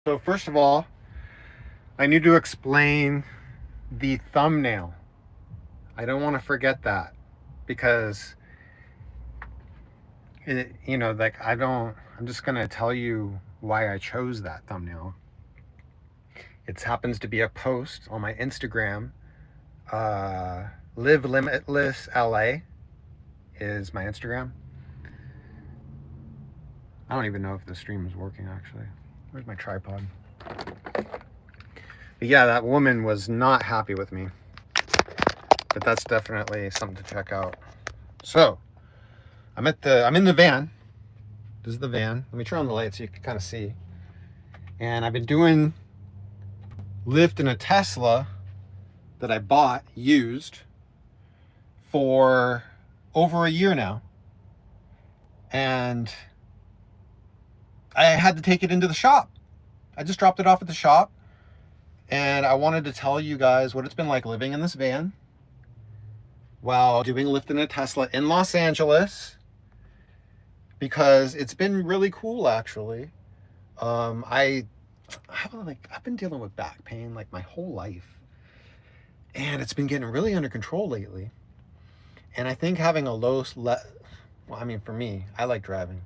So first of all, I need to explain the thumbnail. I don't want to forget that because like I'm just going to tell you why I chose that thumbnail. It happens to be a post on my Instagram. Live Limitless LA is my Instagram. I don't even know if the stream is working actually. Where's my tripod? But yeah, that woman was not happy with me. But that's definitely something to check out. So, I'm in the van. This is the van. Let me turn on the light so you can kind of see. And I've been doing Lyft in a Tesla that I bought used for over a year now. And I had to take it into the shop. I just dropped it off at the shop. And I wanted to tell you guys what it's been like living in this van while doing Lyft in a Tesla in Los Angeles, because it's been really cool actually. I've been dealing with back pain like my whole life, and it's been getting really under control lately. And I think having a for me, I like driving.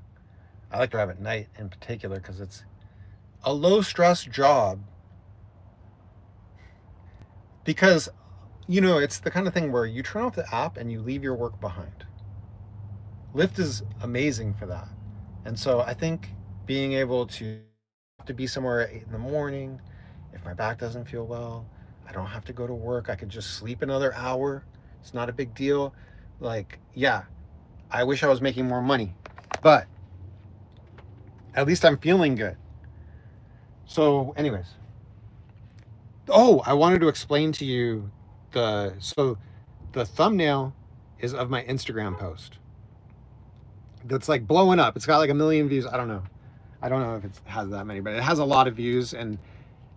I like drive at night in particular because it's a low stress job. Because it's the kind of thing where you turn off the app and you leave your work behind. Lyft is amazing for that. And so I think being able to be somewhere at 8 in the morning, if my back doesn't feel well, I don't have to go to work. I could just sleep another hour. It's not a big deal. Like, yeah, I wish I was making more money, but at least I'm feeling good. So anyways, I wanted to explain to you the thumbnail is of my Instagram post that's like blowing up. It's got like 1 million views. I don't know if it has that many, but it has a lot of views. And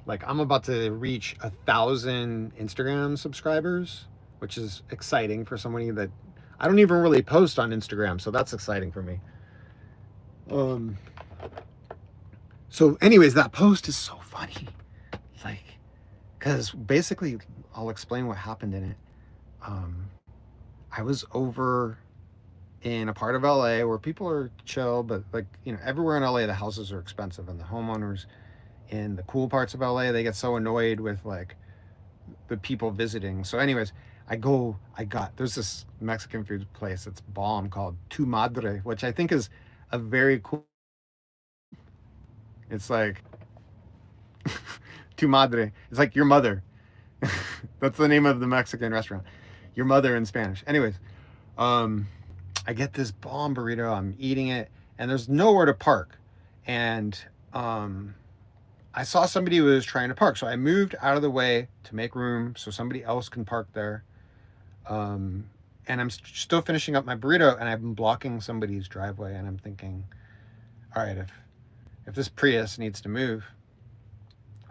like I'm about to reach 1,000 Instagram subscribers, which is exciting for somebody that I don't even really post on Instagram. So that's exciting for me. So anyways, that post is so funny. Like, because basically I'll explain what happened in it. I was over in a part of LA where people are chill, but like, everywhere in LA, the houses are expensive and the homeowners in the cool parts of LA, they get so annoyed with like the people visiting. So anyways, there's this Mexican food place that's bomb called Tu Madre, which I think is a very cool. It's like Tu Madre. It's like your mother. That's the name of the Mexican restaurant. Your mother in Spanish. Anyways, I get this bomb burrito. I'm eating it, and there's nowhere to park. And I saw somebody who was trying to park, so I moved out of the way to make room so somebody else can park there. And I'm still finishing up my burrito, and I've been blocking somebody's driveway. And I'm thinking, all right, if this Prius needs to move,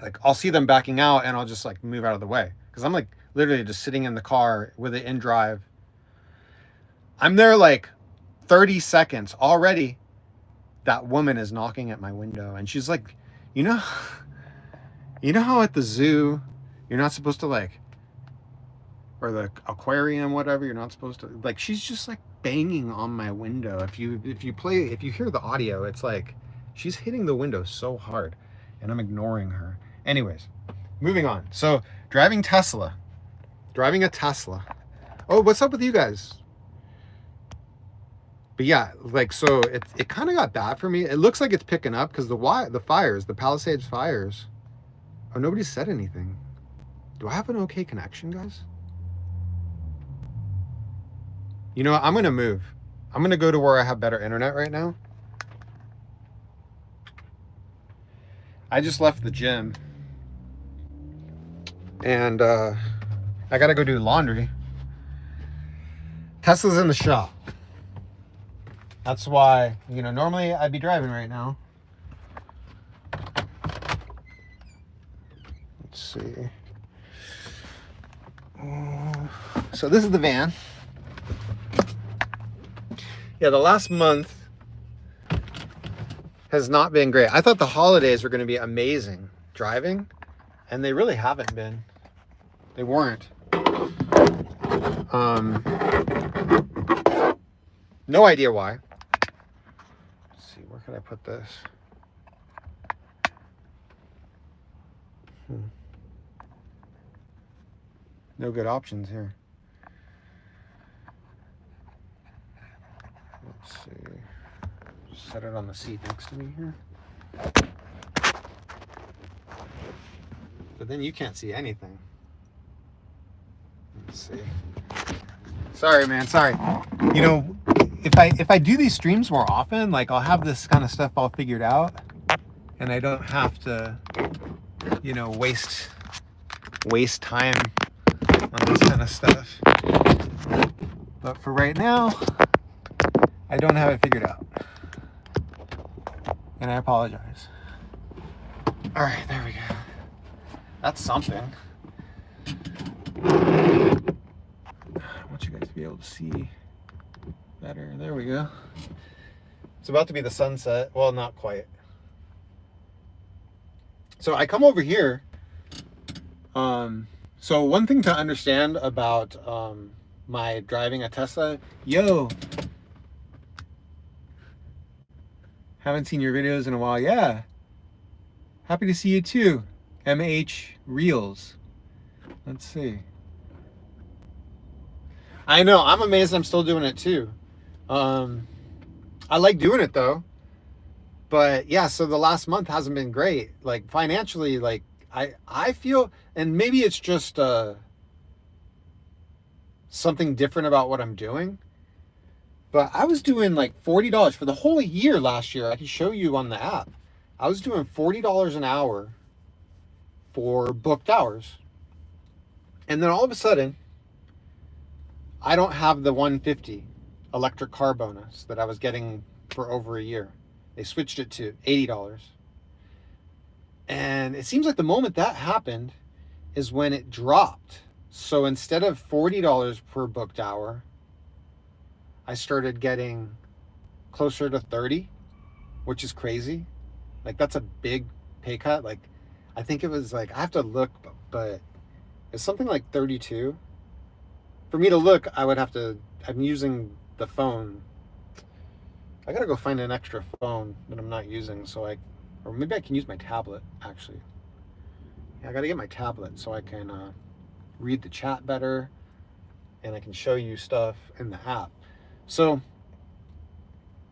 like I'll see them backing out, and I'll just like move out of the way because I'm like literally just sitting in the car with it in drive. I'm there like 30 seconds already. That woman is knocking at my window, and she's like, you know how at the zoo you're not supposed to like, or the aquarium, whatever, you're not supposed to like. She's just like banging on my window. If you hear the audio, it's like she's hitting the window so hard, and I'm ignoring her. Anyways, moving on. So driving a Tesla. Oh, what's up with you guys? But yeah, like, so it kind of got bad for me. It looks like it's picking up because the Palisades fires. Oh, nobody said anything. Do I have an okay connection, guys? You know what? I'm going to move. I'm going to go to where I have better internet right now. I just left the gym. And I got to go do laundry. Tesla's in the shop. That's why, normally I'd be driving right now. Let's see. So this is the van. Yeah, the last month has not been great. I thought the holidays were going to be amazing driving, and they really haven't been. They weren't. No idea why. Let's see, where can I put this? No good options here. Let's see. Just set it on the seat next to me here. But then you can't see anything. Let's see. Sorry, man. Sorry. You know, if I do these streams more often, like I'll have this kind of stuff all figured out, and I don't have to, you know, waste time on this kind of stuff. But for right now, I don't have it figured out, and I apologize. All right, there we go. That's something. I want you guys to be able to see better. There we go. It's about to be the sunset. Well, not quite. So I come over here. So one thing to understand about my driving a Tesla. Yo. Haven't seen your videos in a while. Yeah. Happy to see you too. MH Reels. Let's see. I know. I'm amazed I'm still doing it too. I like doing it though. But yeah, so the last month hasn't been great. Like financially, like I feel, and maybe it's just something different about what I'm doing. But I was doing like $40 for the whole year last year. I can show you on the app. I was doing $40 an hour for booked hours. And then all of a sudden, I don't have the 150 electric car bonus that I was getting for over a year. They switched it to $80. And it seems like the moment that happened is when it dropped. So instead of $40 per booked hour, I started getting closer to 30, which is crazy. Like that's a big pay cut. Like I think it was like, I have to look, but it's something like 32. For me to look, I would have to, I'm using the phone. I gotta go find an extra phone that I'm not using, or maybe I can use my tablet actually. Yeah, I gotta get my tablet so I can read the chat better, and I can show you stuff in the app. So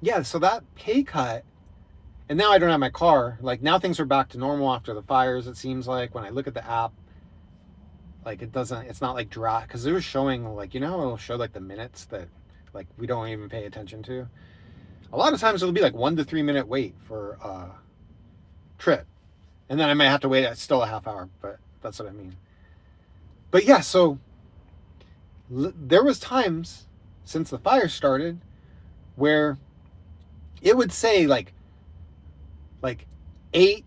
yeah, so that pay cut, and now I don't have my car. Like now things are back to normal after the fires. It seems like when I look at the app, like it's not like dry, because it was showing like, you know how it'll show like the minutes that like we don't even pay attention to. A lot of times it'll be like 1 to 3 minute wait for a trip, and then I might have to wait still a half hour, but that's what I mean. But yeah, so there was times since the fire started where it would say like 8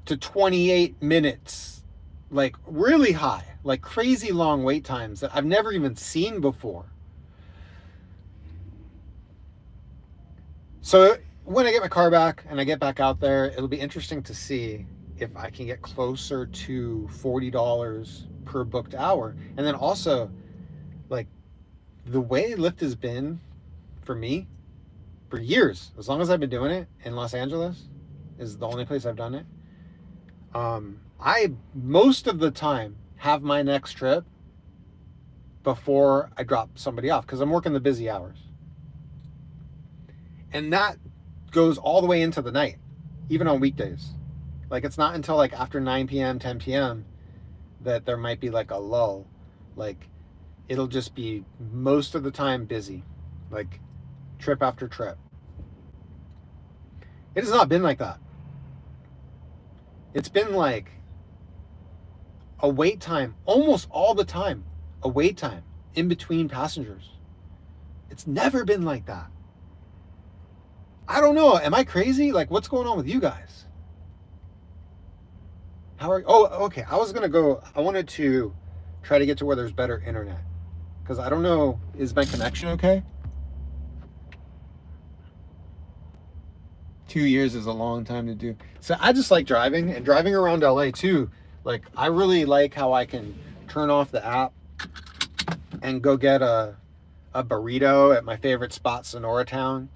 to 28 minutes, like really high, like crazy long wait times that I've never even seen before. So when I get my car back and I get back out there, it'll be interesting to see if I can get closer to $40 per booked hour. And then also, like, the way Lyft has been for me for years, as long as I've been doing it in Los Angeles, is the only place I've done it. I most of the time have my next trip before I drop somebody off, because I'm working the busy hours. And that goes all the way into the night, even on weekdays. Like it's not until like after 9 p.m., 10 p.m. that there might be like a lull. Like it'll just be most of the time busy, like trip after trip. It has not been like that. It's been like a wait time almost all the time, a wait time in between passengers. It's never been like that. I don't know. Am I crazy? Like, what's going on with you guys? Okay. I wanted to try to get to where there's better internet, because I don't know, is my connection okay? 2 years is a long time to do. So I just like driving and driving around LA too. Like I really like how I can turn off the app and go get a burrito at my favorite spot, Sonora Town.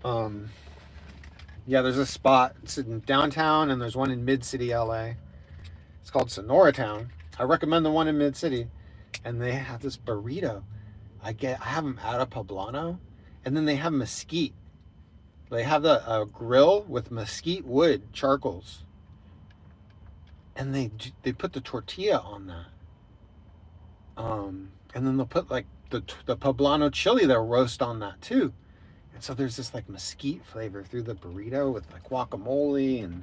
Yeah, there's a spot. It's in downtown and there's one in Mid-City LA. It's called Sonora Town. I recommend the one in Mid-City. And they have this burrito. I have them out of poblano, and then they have mesquite. They have a grill with mesquite wood charcoals, and they put the tortilla on that. And then they'll put like the poblano chili they'll roast on that too. And so there's this like mesquite flavor through the burrito with like guacamole, and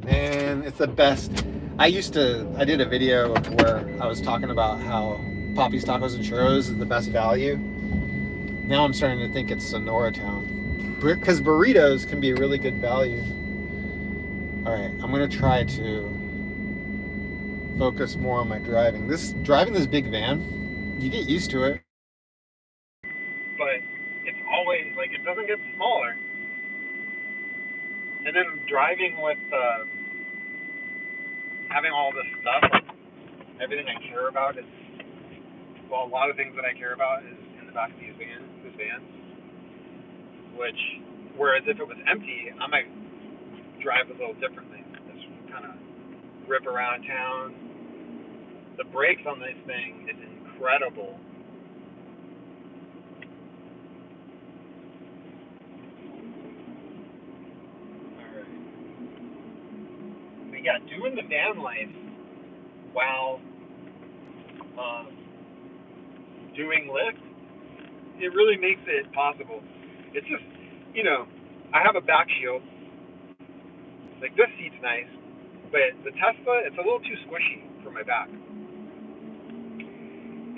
man, it's the best. I did a video where I was talking about how Poppy's Tacos and Churros is the best value. Now I'm starting to think it's Sonora Town, because burritos can be a really good value. All right, I'm gonna try to focus more on my driving. Driving this big van, you get used to it, but it's always like it doesn't get smaller. And then driving with having all this stuff, like everything I care about is, well, a lot of things that I care about is in the back of this van, which, whereas if it was empty, I might drive a little differently. Just kind of rip around town. The brakes on this thing is incredible. Alright. But yeah, doing the van life while doing Lyft, it really makes it possible. It's just, I have a back shield. Like, this seat's nice, but the Tesla, it's a little too squishy for my back.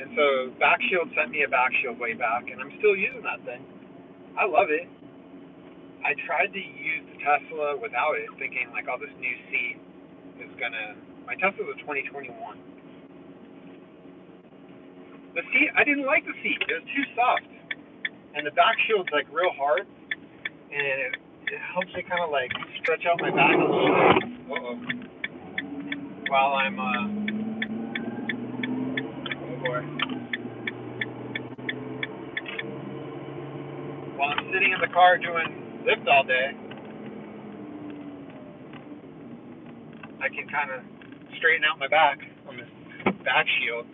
And so Back Shield sent me a back shield way back, and I'm still using that thing. I love it. I tried to use the Tesla without it, thinking like, oh, this new seat is gonna. My Tesla's a 2021. The seat, I didn't like the seat. It was too soft, and the back shield's like real hard, and it helps me kind of like stretch out my back a little bit. While I'm oh boy. While I'm sitting in the car doing Lyft all day, I can kind of straighten out my back on this back shield.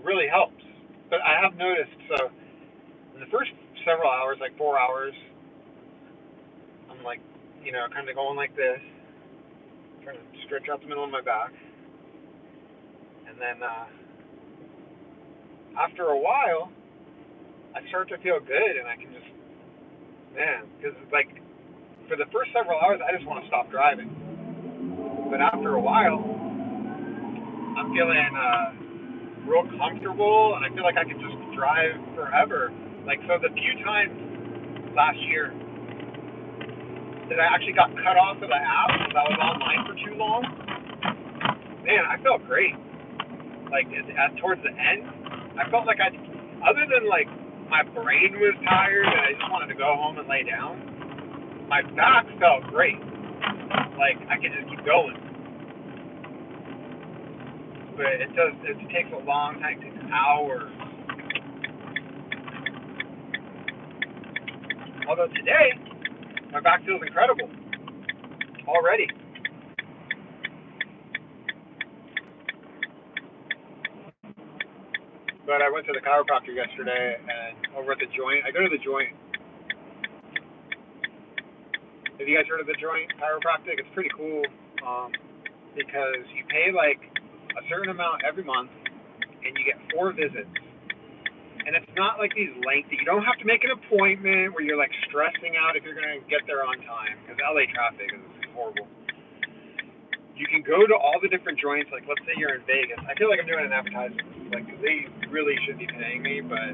Really helps. But I have noticed, so in the first several hours, like 4 hours, I'm like, kind of going like this, trying to stretch out the middle of my back. And then after a while, I start to feel good, and I can just, because like for the first several hours, I just want to stop driving. But after a while, I'm feeling real comfortable, and I feel like I can just drive forever. Like, so the few times last year that I actually got cut off of the app because I was online for too long, man, I felt great. Like, towards the end, I felt like other than like my brain was tired and I just wanted to go home and lay down, my back felt great. Like, I could just keep going. But it takes a long time, it takes hours. Although today, my back feels incredible already. But I went to the chiropractor yesterday, and over at the Joint, I go to the Joint. Have you guys heard of the Joint Chiropractic? It's pretty cool because you pay like a certain amount every month, and you get 4 visits. And it's not like these lengthy, you don't have to make an appointment where you're like stressing out if you're going to get there on time, because LA traffic is horrible. You can go to all the different joints, like let's say you're in Vegas. I feel like I'm doing an advertisement, like they really should be paying me, but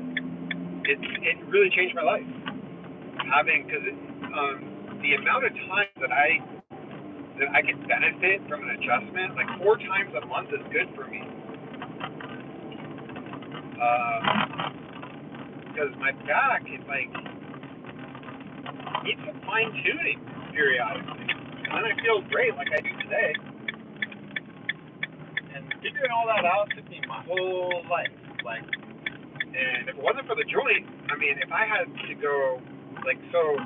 it really changed my life. Because the amount of time that I can benefit from an adjustment, like 4 times a month is good for me. because my back is like needs some fine tuning periodically, and then I feel great like I do today. And figuring all that out took me my whole life, like. And if it wasn't for the joint, I mean, if I had to go, like, so,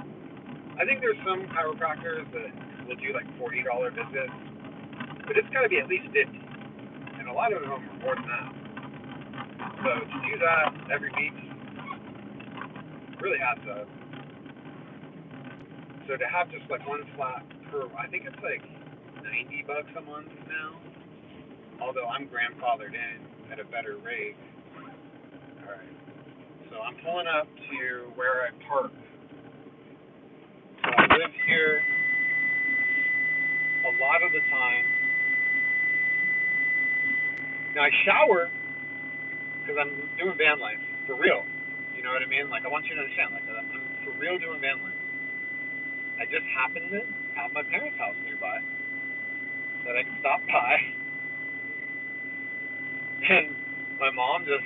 I think there's some chiropractors that will do like $40 visits, but it's got to be at least 50, and a lot of them are more than that. So to do that every week really adds up. So to have just like one slap per, I think it's like $90 a month now, although I'm grandfathered in at a better rate. All right. So I'm pulling up to where I park. So I live here a lot of the time. Now I shower because I'm doing van life for real. You know what I mean? Like I want you to understand, like I'm for real doing van life. I just happen to have my parents' house nearby that I can stop by, and my mom just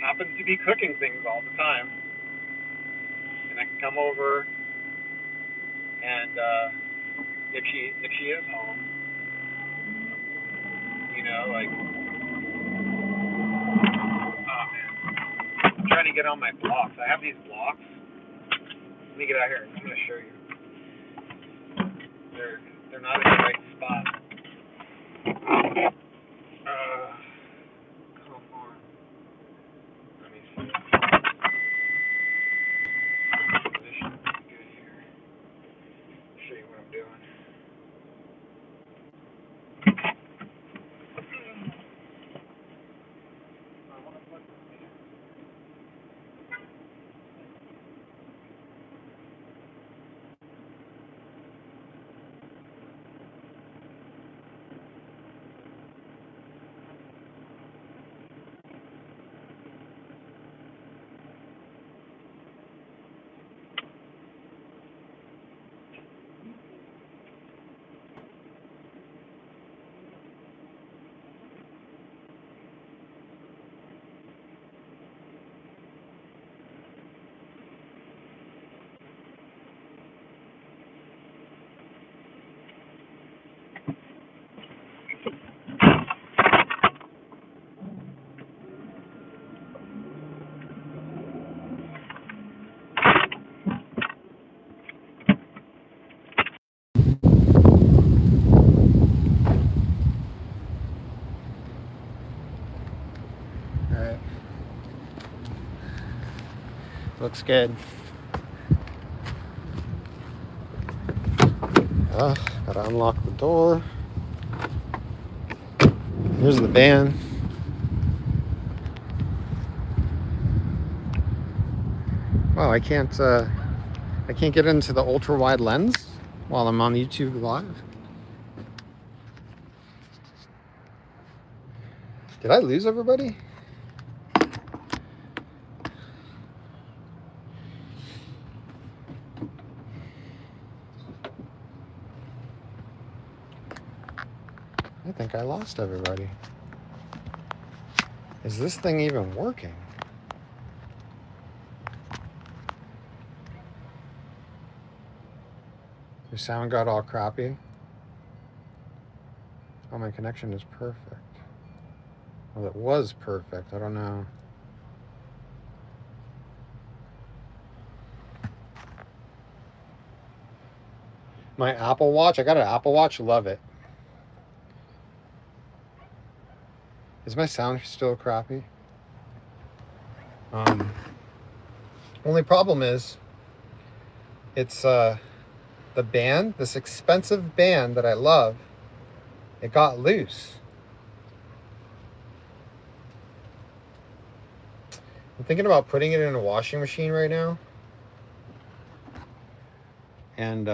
happens to be cooking things all the time, and I can come over, and if she is home, you know, like, oh man, I'm trying to get on my blocks. I have these blocks. Let me get out here. I'm gonna show you. They're not in the right spot. Come on. Let me see. Position is good here. Show you what I'm doing. All right. Looks good. Gotta unlock the door. Here's the van. Wow, I can't get into the ultra wide lens while I'm on YouTube Live. Did I lose everybody? I think I lost everybody. Is this thing even working? Your sound got all crappy. Oh, my connection is perfect. Well, it was perfect. I don't know. My Apple Watch. I got an Apple Watch. Love it. Is my sound still crappy? Only problem is it's the band, this expensive band that I love, it got loose. I'm thinking about putting it in a washing machine right now. And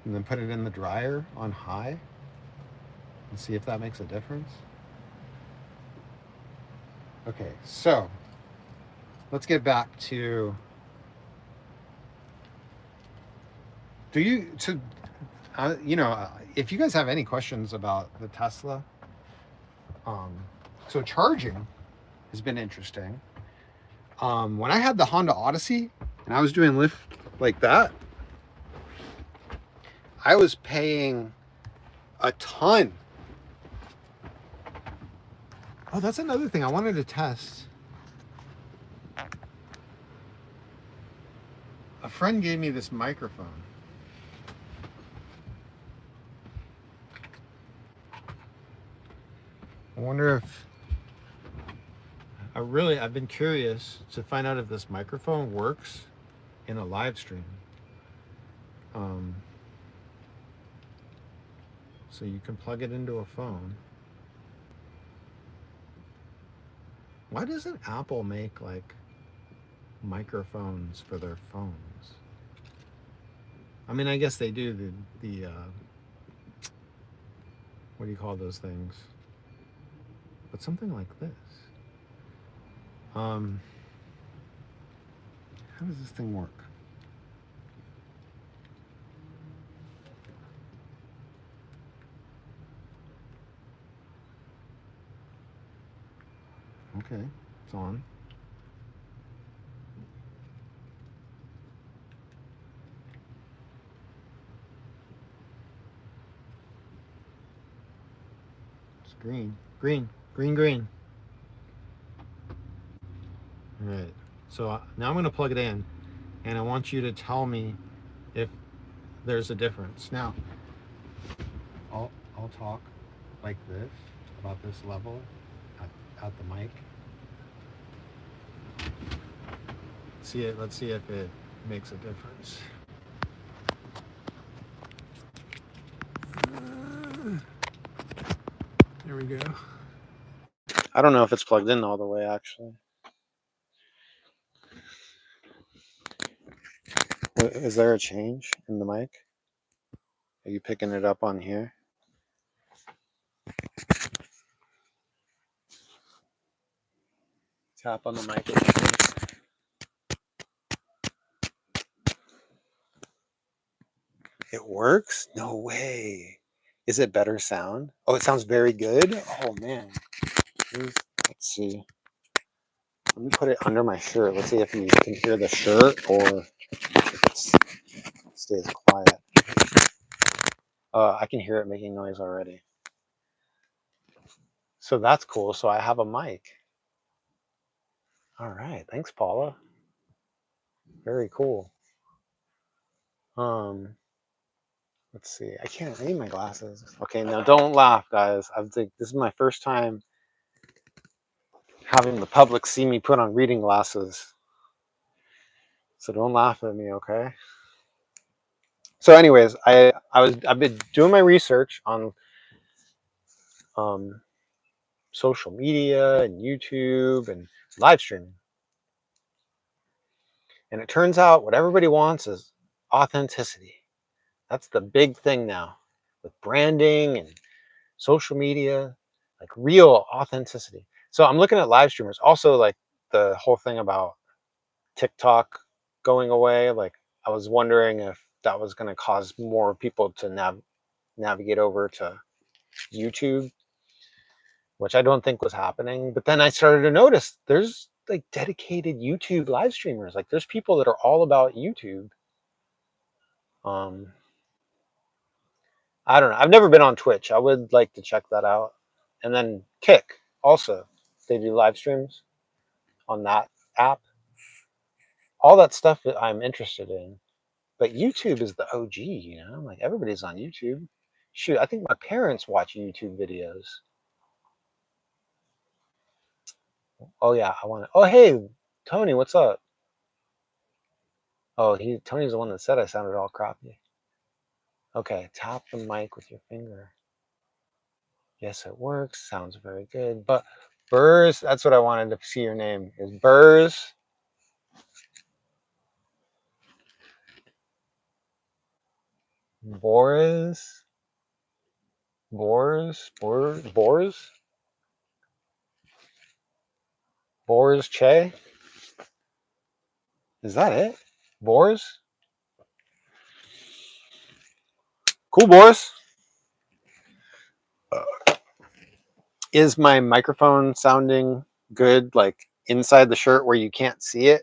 then put it in the dryer on high and see if that makes a difference. Okay, so let's get back to if you guys have any questions about the Tesla, So charging has been interesting. When I had the Honda Odyssey and I was doing Lyft like that, I was paying a ton. Oh, that's another thing I wanted to test. A friend gave me this microphone. I wonder if I've been curious to find out if this microphone works in a live stream. So you can plug it into a phone. Why doesn't Apple make like microphones for their phones? I mean, I guess they do the what do you call those things? But something like this. How does this thing work? Okay, it's on. It's green. Green. Green, green. All right. So now I'm going to plug it in, and I want you to tell me if there's a difference. Now, I'll talk like this about this level at the mic. See it. Let's see if it makes a difference. There we go. I don't know if it's plugged in all the way, actually. Is there a change in the mic? Are you picking it up on here? Tap on the mic. It works? No way. Is it better sound? Oh, it sounds very good. Oh man. Let's see. Let me put it under my shirt. Let's see if you can hear the shirt or if it stays quiet. I can hear it making noise already. So that's cool. So I have a mic. All right. Thanks, Paula. Very cool. Let's see. I need my glasses. Okay, now don't laugh, guys. I think this is my first time having the public see me put on reading glasses. So don't laugh at me, okay? So anyways, I've been doing my research on social media and YouTube and live streaming. And it turns out what everybody wants is authenticity. That's the big thing now with branding and social media, like real authenticity. So I'm looking at live streamers. Also, like the whole thing about TikTok going away. Like I was wondering if that was going to cause more people to navigate over to YouTube, which I don't think was happening. But then I started to notice there's like dedicated YouTube live streamers. Like there's people that are all about YouTube. I don't know. I've never been on Twitch. I would like to check that out. And then Kick also. They do live streams on that app. All that stuff that I'm interested in. But YouTube is the OG, you know? Like everybody's on YouTube. Shoot, I think my parents watch YouTube videos. Oh yeah, I want to. Oh hey, Tony, what's up? Oh, Tony's the one that said I sounded all crappy. Okay, tap the mic with your finger. Yes, it works. Sounds very good. But Burrs, that's what I wanted to see your name. Is Burrs? Boris? Boris? Boris Che? Is that it? Boris? Cool, Boris. is my microphone sounding good, like inside the shirt where you can't see it?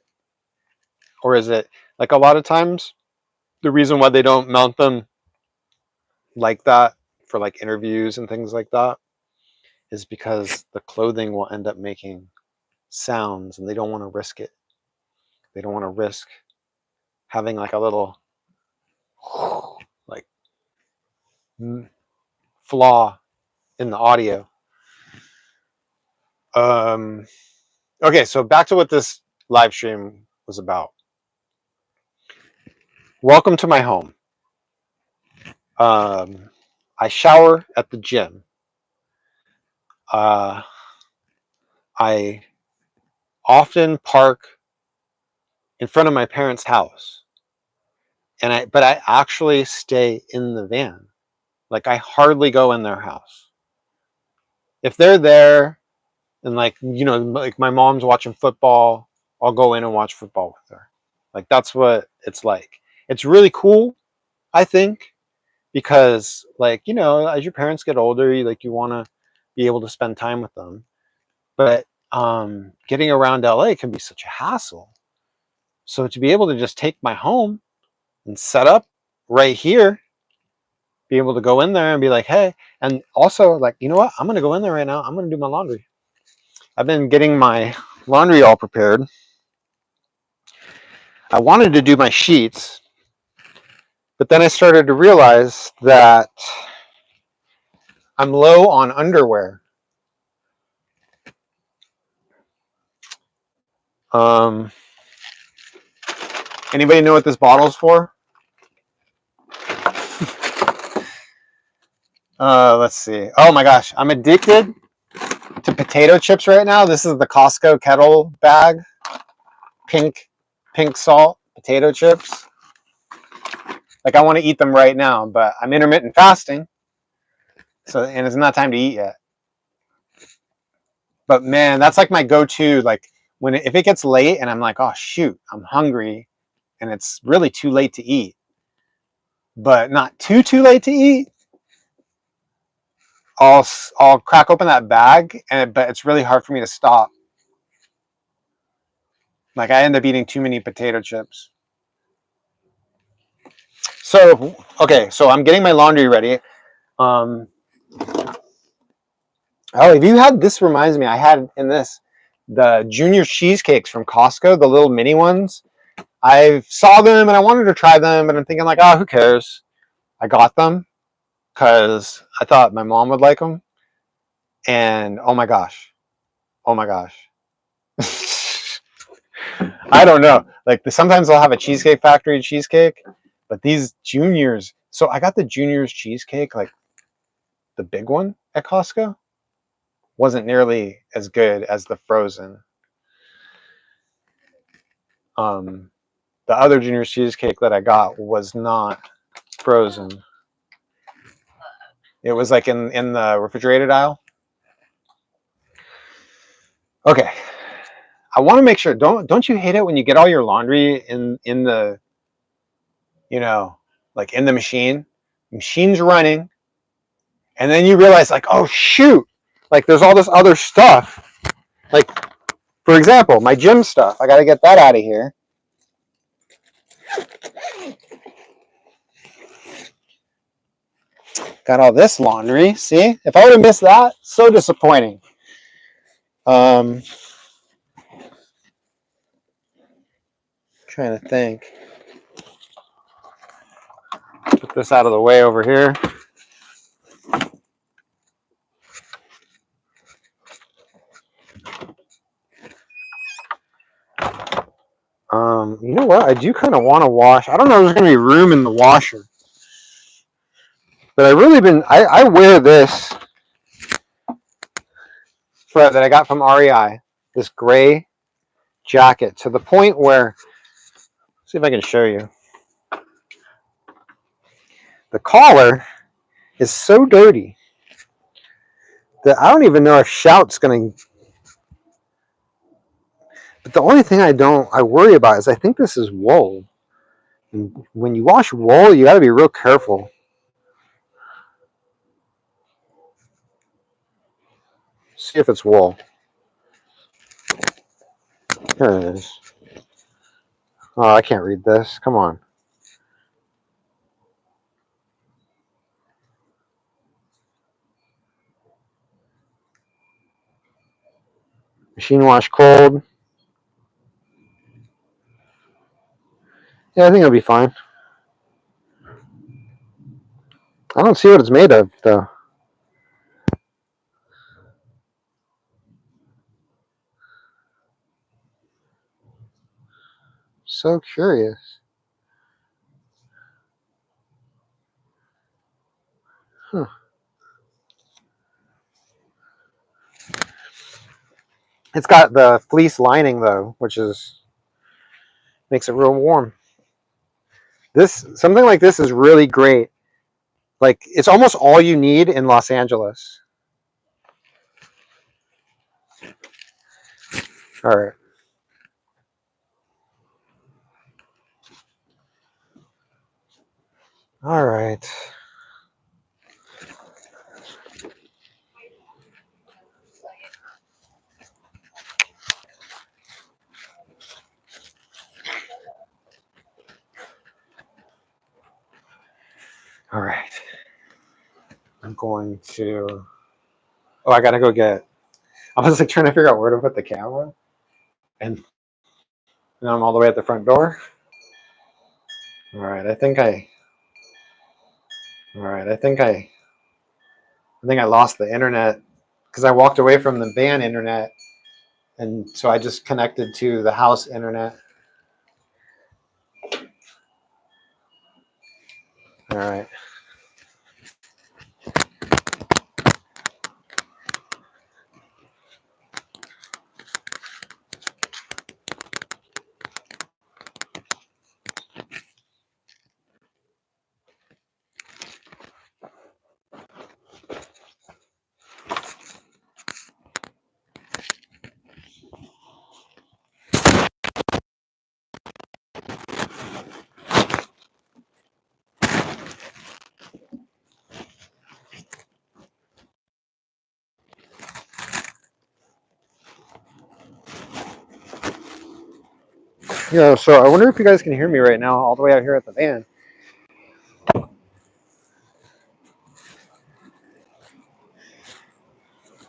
Or is it like a lot of times the reason why they don't mount them like that for like interviews and things like that is because the clothing will end up making sounds and they don't want to risk it. They don't want to risk having like a little like flaw in the audio. Okay, so back to what this live stream was about. Welcome to my home. I shower at the gym. I often park in front of my parents' house, but I actually stay in the van. Like I hardly go in their house. If they're there and like like my mom's watching football, I'll go in and watch football with her. Like that's what it's like. It's really cool, I think, because like as your parents get older, you want to be able to spend time with them. But getting around LA can be such a hassle. So to be able to just take my home and set up right here, be able to go in there and be like, hey, and also like, you know what? I'm going to go in there right now. I'm going to do my laundry. I've been getting my laundry all prepared. I wanted to do my sheets, but then I started to realize that I'm low on underwear. Anybody know what this bottle's for? Let's see. Oh my gosh, I'm addicted to potato chips right now. This is the Costco kettle bag, pink salt potato chips. Like I want to eat them right now, but I'm intermittent fasting, and it's not time to eat yet. But man, that's like my go-to. Like if it gets late and I'm like, oh shoot, I'm hungry, and it's really too late to eat, but not too late to eat. I'll crack open that bag, but it's really hard for me to stop. Like I end up eating too many potato chips. So okay, so I'm getting my laundry ready. Oh, have you had this? Reminds me, I had in this the junior cheesecakes from Costco, the little mini ones. I saw them and I wanted to try them, but I'm thinking like, oh, who cares? I got them because I thought my mom would like them, and oh my gosh. I don't know. Like sometimes I'll have a Cheesecake Factory cheesecake, but these juniors. So I got the juniors cheesecake, like the big one at Costco, wasn't nearly as good as the frozen. The other juniors cheesecake that I got was not frozen. It was like in the refrigerated aisle. Okay. I want to make sure. Don't you hate it when you get all your laundry in the like in the machine? The machine's running, and then you realize like, oh shoot, like there's all this other stuff. Like for example, my gym stuff. I got to get that out of here. Got all this laundry. See, if I would have missed that, so disappointing. Trying to think. Put this out of the way over here. You know what? I do kind of want to wash. I don't know if there's going to be room in the washer. But I wear this that I got from REI, this gray jacket, to the point where, see if I can show you. The collar is so dirty that I don't even know if Shout's going to. But the only thing I worry about is I think this is wool. And when you wash wool, you got to be real careful. see if it's wool. Here it is. Oh, I can't read this. Come on. Machine wash cold. Yeah, I think it'll be fine. I don't see what it's made of, though. So curious. Huh. It's got the fleece lining, though, which makes it real warm. Something like this is really great. Like, it's almost all you need in Los Angeles. All right. All right. All right. I'm going to. Oh, I gotta go get. I was like trying to figure out where to put the camera, and now I'm all the way at the front door. All right. I think I. All right. I think I lost the internet because I walked away from the van internet, and so I just connected to the house internet. All right. Yeah, so I wonder if you guys can hear me right now, all the way out here at the van.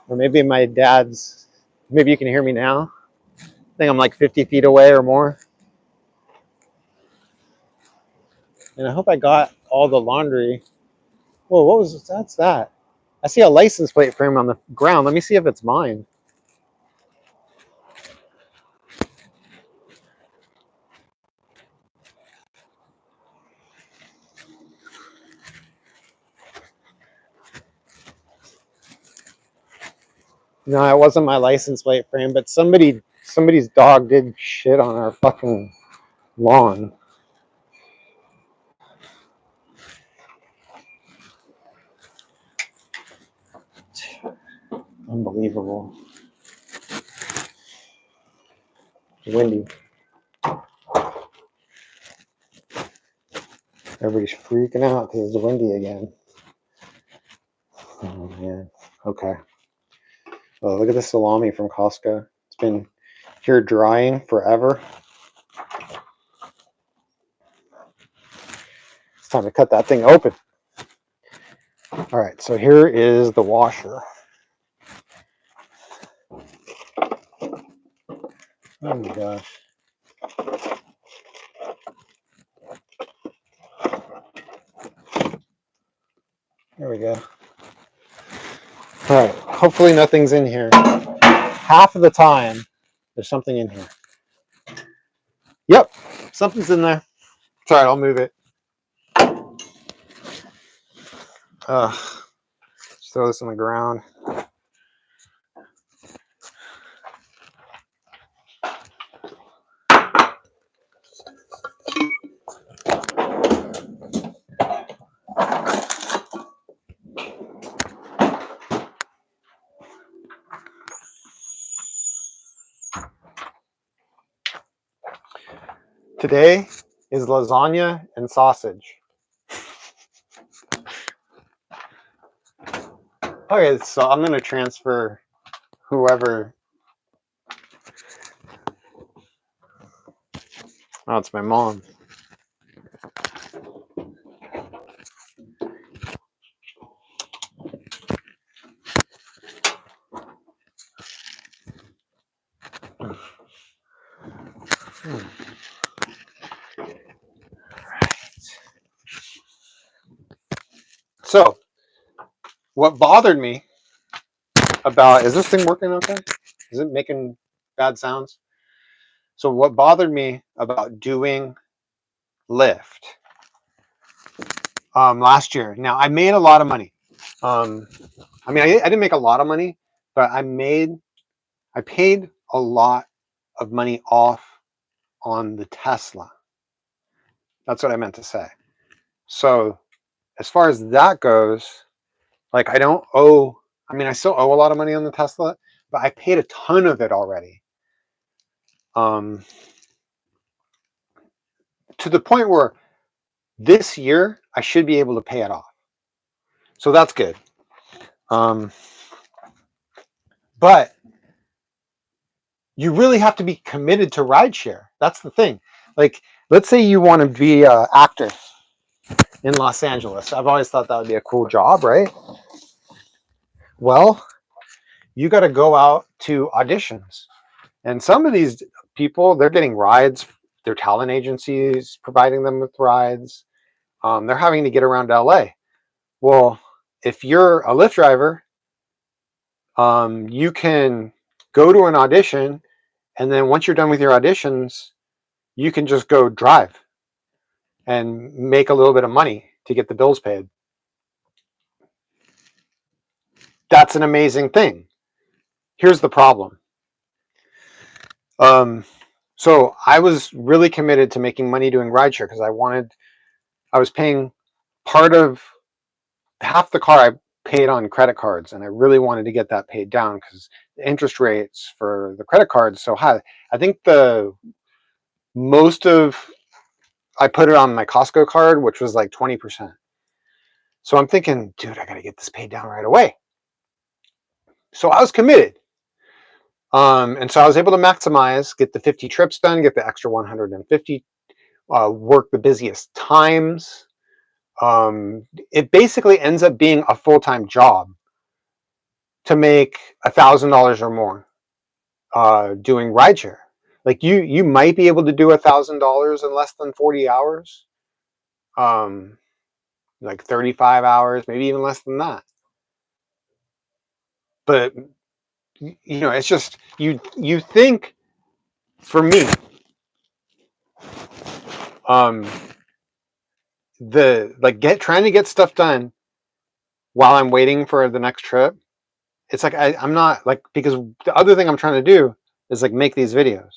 Or maybe maybe you can hear me now. I think I'm like 50 feet away or more. And I hope I got all the laundry. Whoa, that's that? I see a license plate frame on the ground. Let me see if it's mine. No, it wasn't my license plate frame, but somebody's dog did shit on our fucking lawn. Unbelievable. It's windy. Everybody's freaking out because it's windy again. Oh man. Okay. Oh, look at the salami from Costco. It's been here drying forever. It's time to cut that thing open. All right, so here is the washer. Oh my gosh. There we go. All right, hopefully nothing's in here. Half of the time, there's something in here. Yep, something's in there. It's all right, I'll move it. Just throw this on the ground. Today is lasagna and sausage. Okay, so I'm going to transfer whoever. Oh, it's my mom. So, what bothered me about, is this thing working okay? Is it making bad sounds? So, what bothered me about doing Lyft last year? Now, I made a lot of money. I mean, I didn't make a lot of money, but I paid a lot of money off on the Tesla. That's what I meant to say. So, as far as that goes, like I don't owe, I mean, I still owe a lot of money on the Tesla, but I paid a ton of it already. To the point where this year I should be able to pay it off. So that's good. But you really have to be committed to rideshare. That's the thing. Like, let's say you want to be an actor in Los Angeles. I've always thought that would be a cool job, right? Well, you got to go out to auditions. And some of these people, they're getting rides. Their talent agencies providing them with rides. They're having to get around to LA. Well, if you're a Lyft driver, you can go to an audition, and then once you're done with your auditions, you can just go drive and make a little bit of money to get the bills paid. That's an amazing thing. Here's the problem. So I was really committed to making money doing rideshare because I was paying part of half the car I paid on credit cards, and I really wanted to get that paid down because the interest rates for the credit cards so high. I think the most of I put it on my Costco card, which was like 20%. So I'm thinking, dude, I got to get this paid down right away. So I was committed. And so I was able to maximize, get the 50 trips done, get the extra 150, work the busiest times. It basically ends up being a full-time job to make $1,000 or more doing rideshare. Like you might be able to do $1,000 in less than 40 hours, like 35 hours, maybe even less than that. But it's just you think, for me, trying to get stuff done while I'm waiting for the next trip. It's like I'm not like, because the other thing I'm trying to do is like make these videos.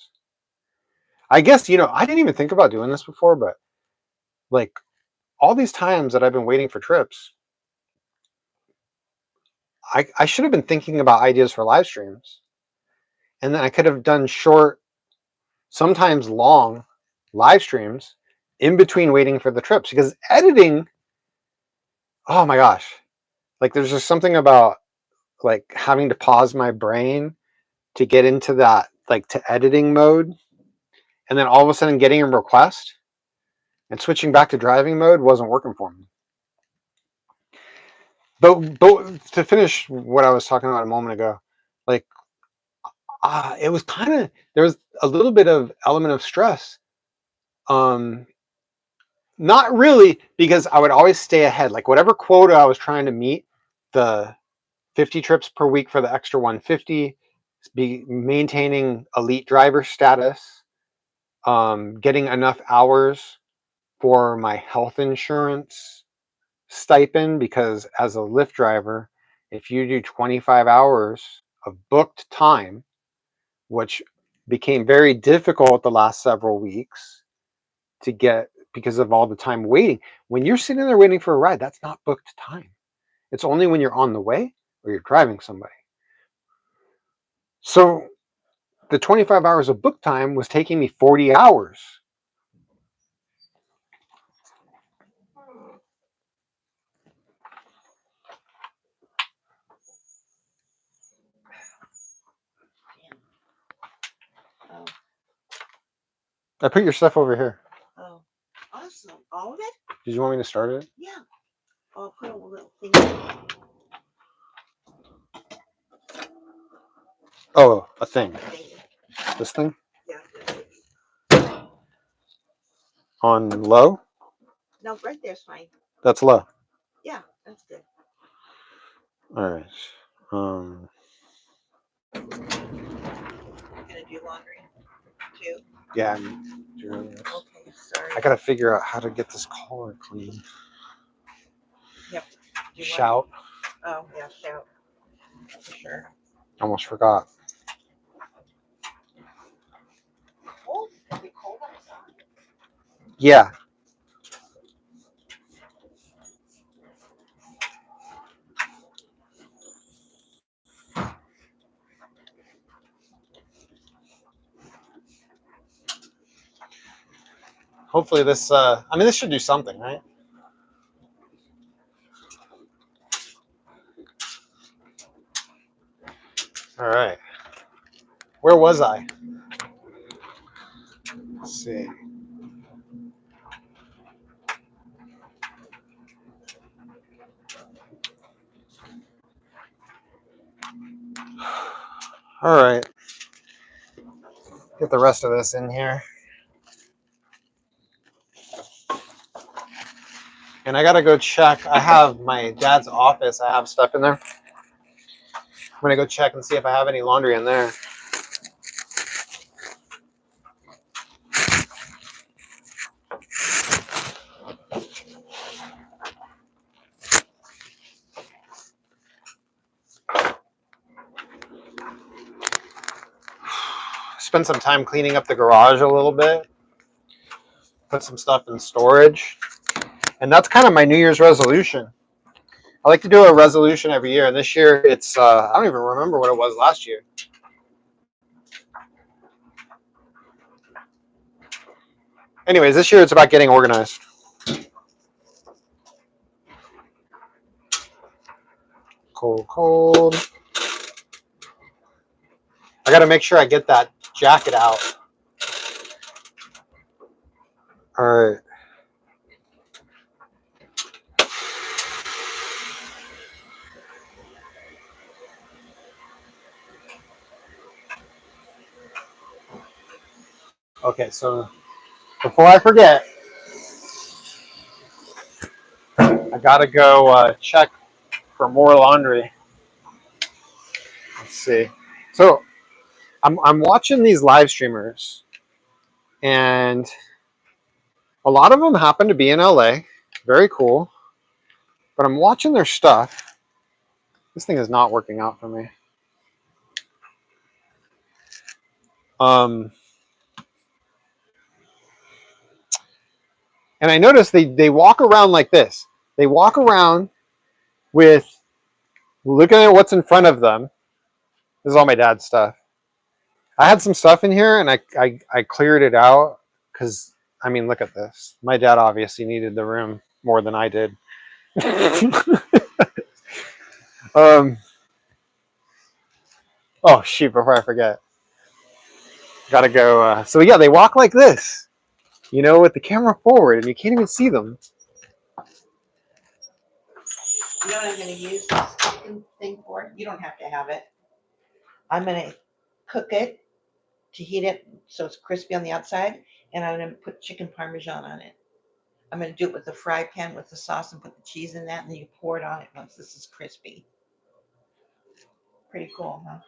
I guess I didn't even think about doing this before, but like all these times that I've been waiting for trips, I should have been thinking about ideas for live streams, and then I could have done short, sometimes long live streams in between waiting for the trips, because editing, oh my gosh, like there's just something about like having to pause my brain to get into that, like to editing mode, and then all of a sudden getting a request and switching back to driving mode wasn't working for me. But to finish what I was talking about a moment ago, like it was kind of, there was a little bit of element of stress. Not really, because I would always stay ahead. Like whatever quota I was trying to meet, the 50 trips per week for the extra 150, be maintaining elite driver status, getting enough hours for my health insurance stipend, because as a Lyft driver, if you do 25 hours of booked time, which became very difficult the last several weeks to get because of all the time waiting. When you're sitting there waiting for a ride, that's not booked time. It's only when you're on the way or you're driving somebody. So the 25 hours of book time was taking me 40 hours. I put your stuff over here. Oh, awesome. All of it? Did you want me to start it? Yeah. I'll put a little thing. Oh, a thing. Thing. This thing? Yeah. On low? No, right there's fine. That's low. Yeah, that's good. All right. You're gonna do laundry too? Yeah, I'm doing this. Okay, sorry. I gotta figure out how to get this collar clean. Yep. Shout. Oh yeah, shout. For sure. Almost forgot. Cold? Is it cold outside? Yeah. Hopefully this, I mean, this should do something, right? All right. Where was I? Let's see. All right. Get the rest of this in here. And I gotta go check. I have my dad's office. I have stuff in there. I'm gonna go check and see if I have any laundry in there. Spend some time cleaning up the garage a little bit. Put some stuff in storage. And that's kind of my New Year's resolution. I like to do a resolution every year, and this year it's I don't even remember what it was last year. Anyways, this year it's about getting organized. Cold. I got to make sure I get that jacket out. All right. Okay, so before I forget, I gotta go check for more laundry. Let's see. So I'm watching these live streamers, and a lot of them happen to be in LA. Very cool. But I'm watching their stuff. This thing is not working out for me. And I notice they walk around like this. They walk around with looking at what's in front of them. This is all my dad's stuff. I had some stuff in here, and I cleared it out because, I mean, look at this. My dad obviously needed the room more than I did. Oh, shoot, before I forget. Gotta go. So, yeah, they walk like this, with the camera forward, and you can't even see them. You know what I'm going to use this chicken thing for? You don't have to have it. I'm going to cook it to heat it so it's crispy on the outside, and I'm going to put chicken parmesan on it. I'm going to do it with the fry pan with the sauce and put the cheese in that, and then you pour it on it once this is crispy. Pretty cool, huh?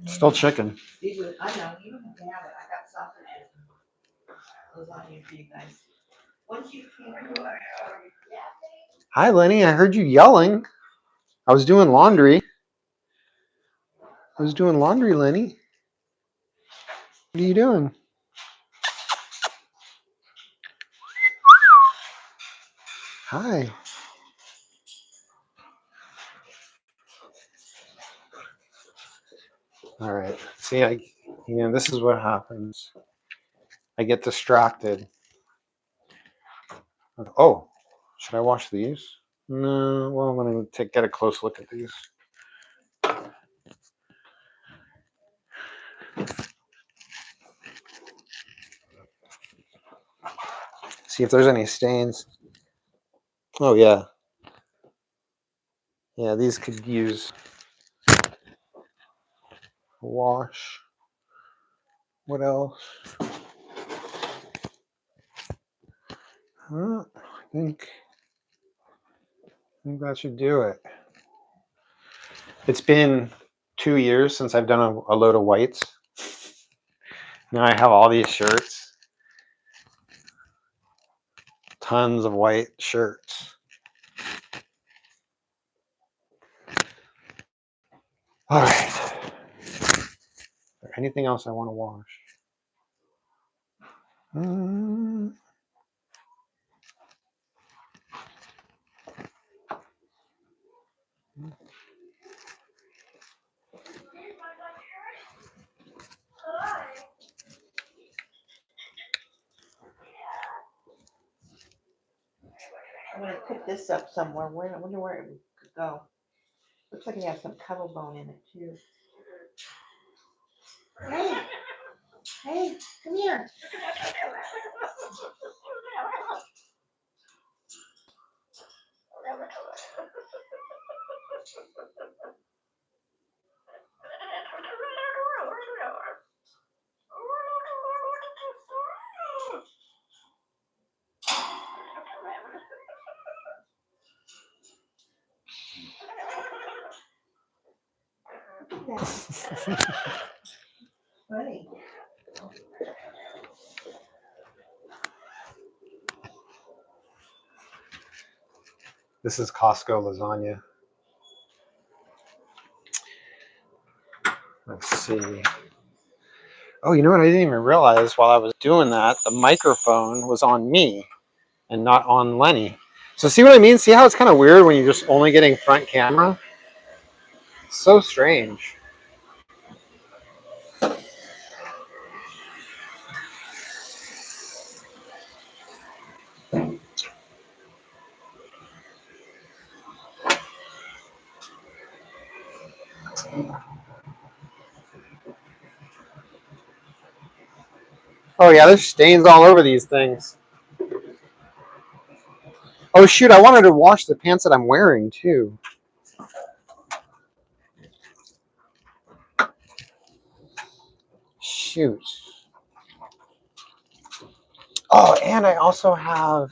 Still chicken. These are, I know, you don't have to have it. I got sausage and lasagna for you guys. Once you Hi, Lenny. I heard you yelling. I was doing laundry. Lenny. What are you doing? Hi. All right. See, this is what happens. I get distracted. Oh, should I wash these? No. Well, I'm going to get a close look at these. See if there's any stains. Oh yeah. Yeah, these could use a wash. What else? I think that should do it. It's been 2 years since I've done a load of whites. Now I have all these shirts. Tons of white shirts. All right. Is there anything else I want to wash? I'm gonna put this up somewhere. I wonder where it could go. Looks like it has some kettle bone in it too. Hey, hey, come here. Funny. This is Costco lasagna. Let's see. Oh, you know what? I didn't even realize while I was doing that, the microphone was on me and not on Lenny. So see what I mean? See how it's kind of weird when you're just only getting front camera? It's so strange. Oh yeah, there's stains all over these things. Oh shoot, I wanted to wash the pants that I'm wearing too. Shoot. Oh, and I also have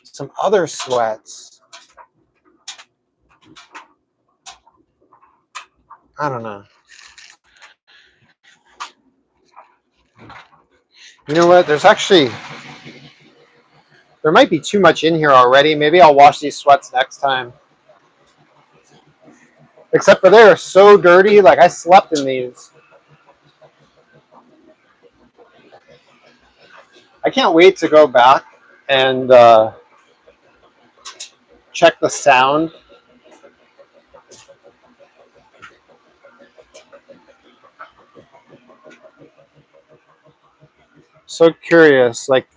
some other sweats. I don't know. You know what? There might be too much in here already. Maybe I'll wash these sweats next time. Except for they are so dirty. Like I slept in these. I can't wait to go back and check the sound. So curious. Like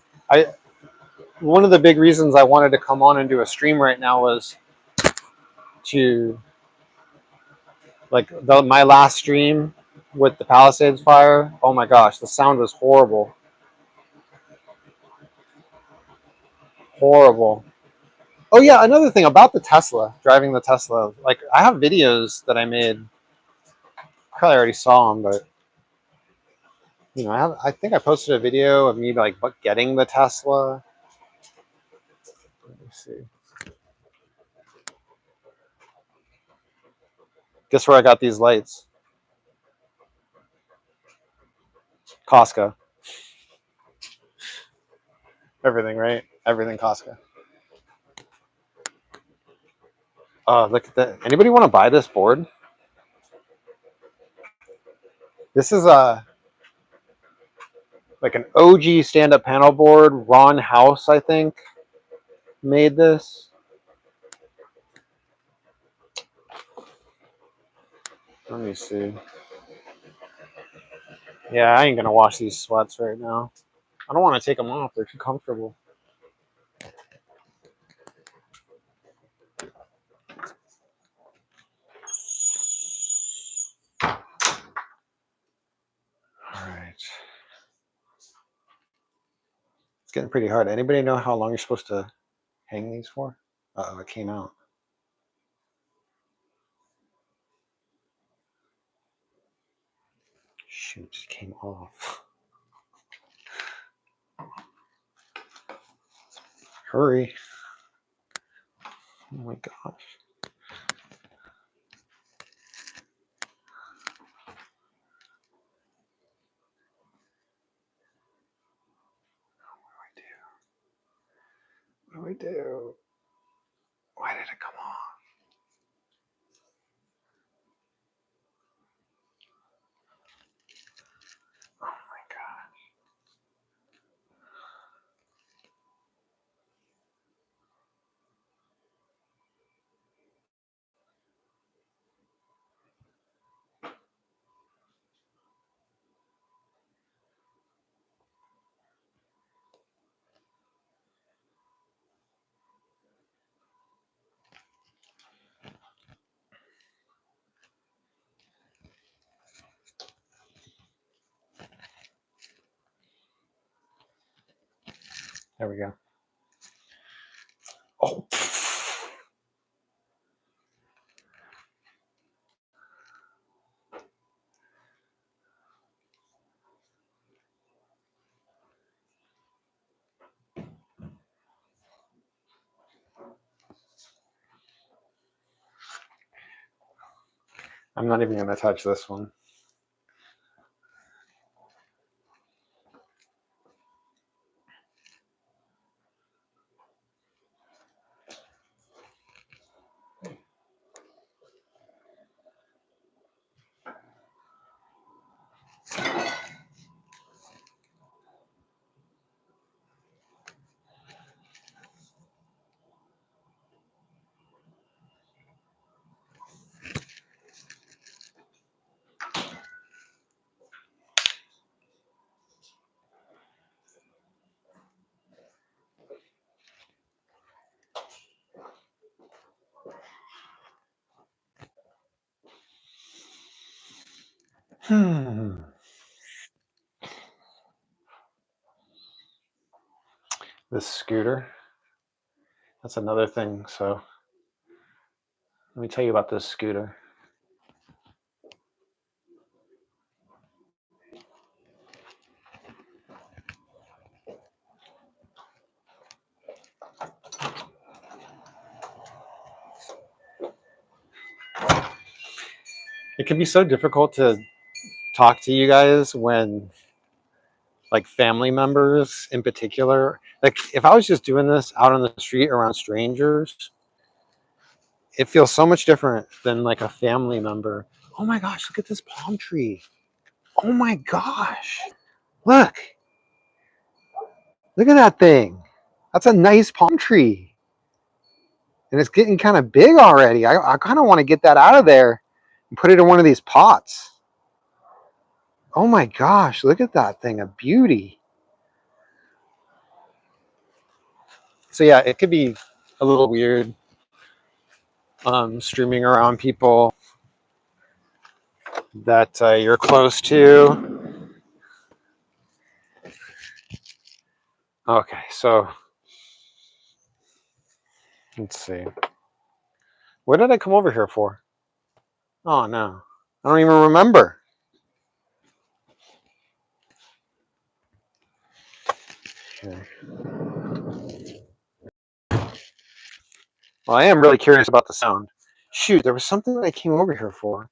one of the big reasons I wanted to come on and do a stream right now was to my last stream with the Palisades fire. Oh my gosh, the sound was horrible. Horrible. Oh yeah, another thing about the Tesla, driving the Tesla. Like I have videos that I made. Probably already saw them, but you know, I think I posted a video of me like getting the Tesla. Let me see. Guess where I got these lights? Costco. Everything, right? Everything Costco. Oh, look at that. Anybody want to buy this board? This is like an OG stand-up panel board. Ron House, I think, made this. Let me see. Yeah, I ain't gonna wash these sweats right now. I don't want to take them off. They're too comfortable. All right. It's getting pretty hard. Anybody know how long you're supposed to hang these for? Uh-oh, it came out. Shoot, it came off. Hurry. Oh my gosh. What do I do? Why did it come off? Oh my god. There we go. Oh. I'm not even going to touch this one. This scooter. That's another thing. So let me tell you about this scooter. It can be so difficult to talk to you guys when, like, family members in particular, like if I was just doing this out on the street around strangers, it feels so much different than like a family member. Oh my gosh, look at this palm tree. Oh my gosh. Look at that thing. That's a nice palm tree. And it's getting kind of big already. I kind of want to get that out of there and put it in one of these pots. Oh my gosh, look at that thing, a beauty. So yeah, it could be a little weird streaming around people that you're close to. Okay, so let's see. What did I come over here for? Oh no, I don't even remember. Okay. Well, I am really curious about the sound. Shoot, there was something that I came over here for.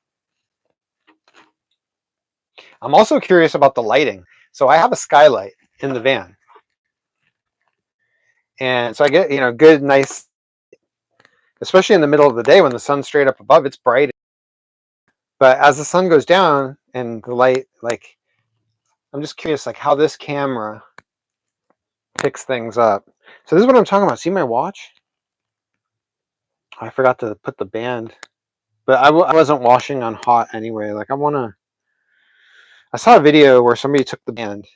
I'm also curious about the lighting. So I have a skylight in the van. And so I get, good, nice, especially in the middle of the day when the sun's straight up above, it's bright. But as the sun goes down and the light, like, I'm just curious, like, how this camera picks things up. So this is what I'm talking about. See my watch? I forgot to put the band, but I wasn't washing on hot anyway. Like, I saw a video where somebody took the band,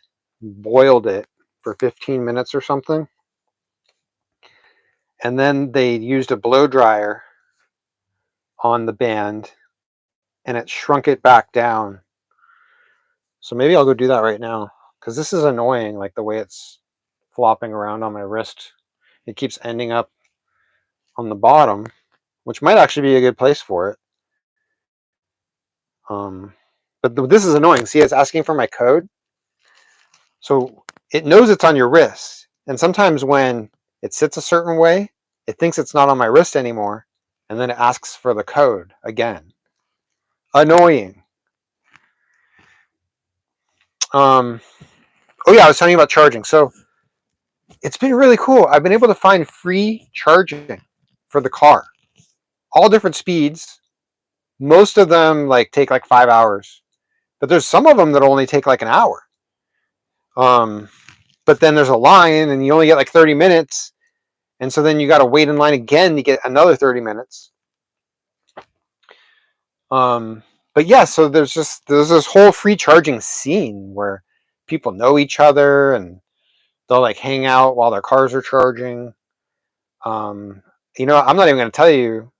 boiled it for 15 minutes or something, and then they used a blow dryer on the band and it shrunk it back down. So maybe I'll go do that right now because this is annoying, like the way it's flopping around on my wrist. It keeps ending up on the bottom, which might actually be a good place for it. But this is annoying. See, it's asking for my code. So it knows it's on your wrist. And sometimes when it sits a certain way, it thinks it's not on my wrist anymore. And then it asks for the code again. Annoying. Oh yeah, I was telling you about charging. So it's been really cool. I've been able to find free charging for the car. All different speeds. Most of them take 5 hours. But there's some of them that only take like an hour. But then there's a line and you only get 30 minutes. And so then you got to wait in line again to get another 30 minutes. But yeah, so there's this whole free charging scene where people know each other and they'll hang out while their cars are charging. I'm not even going to tell you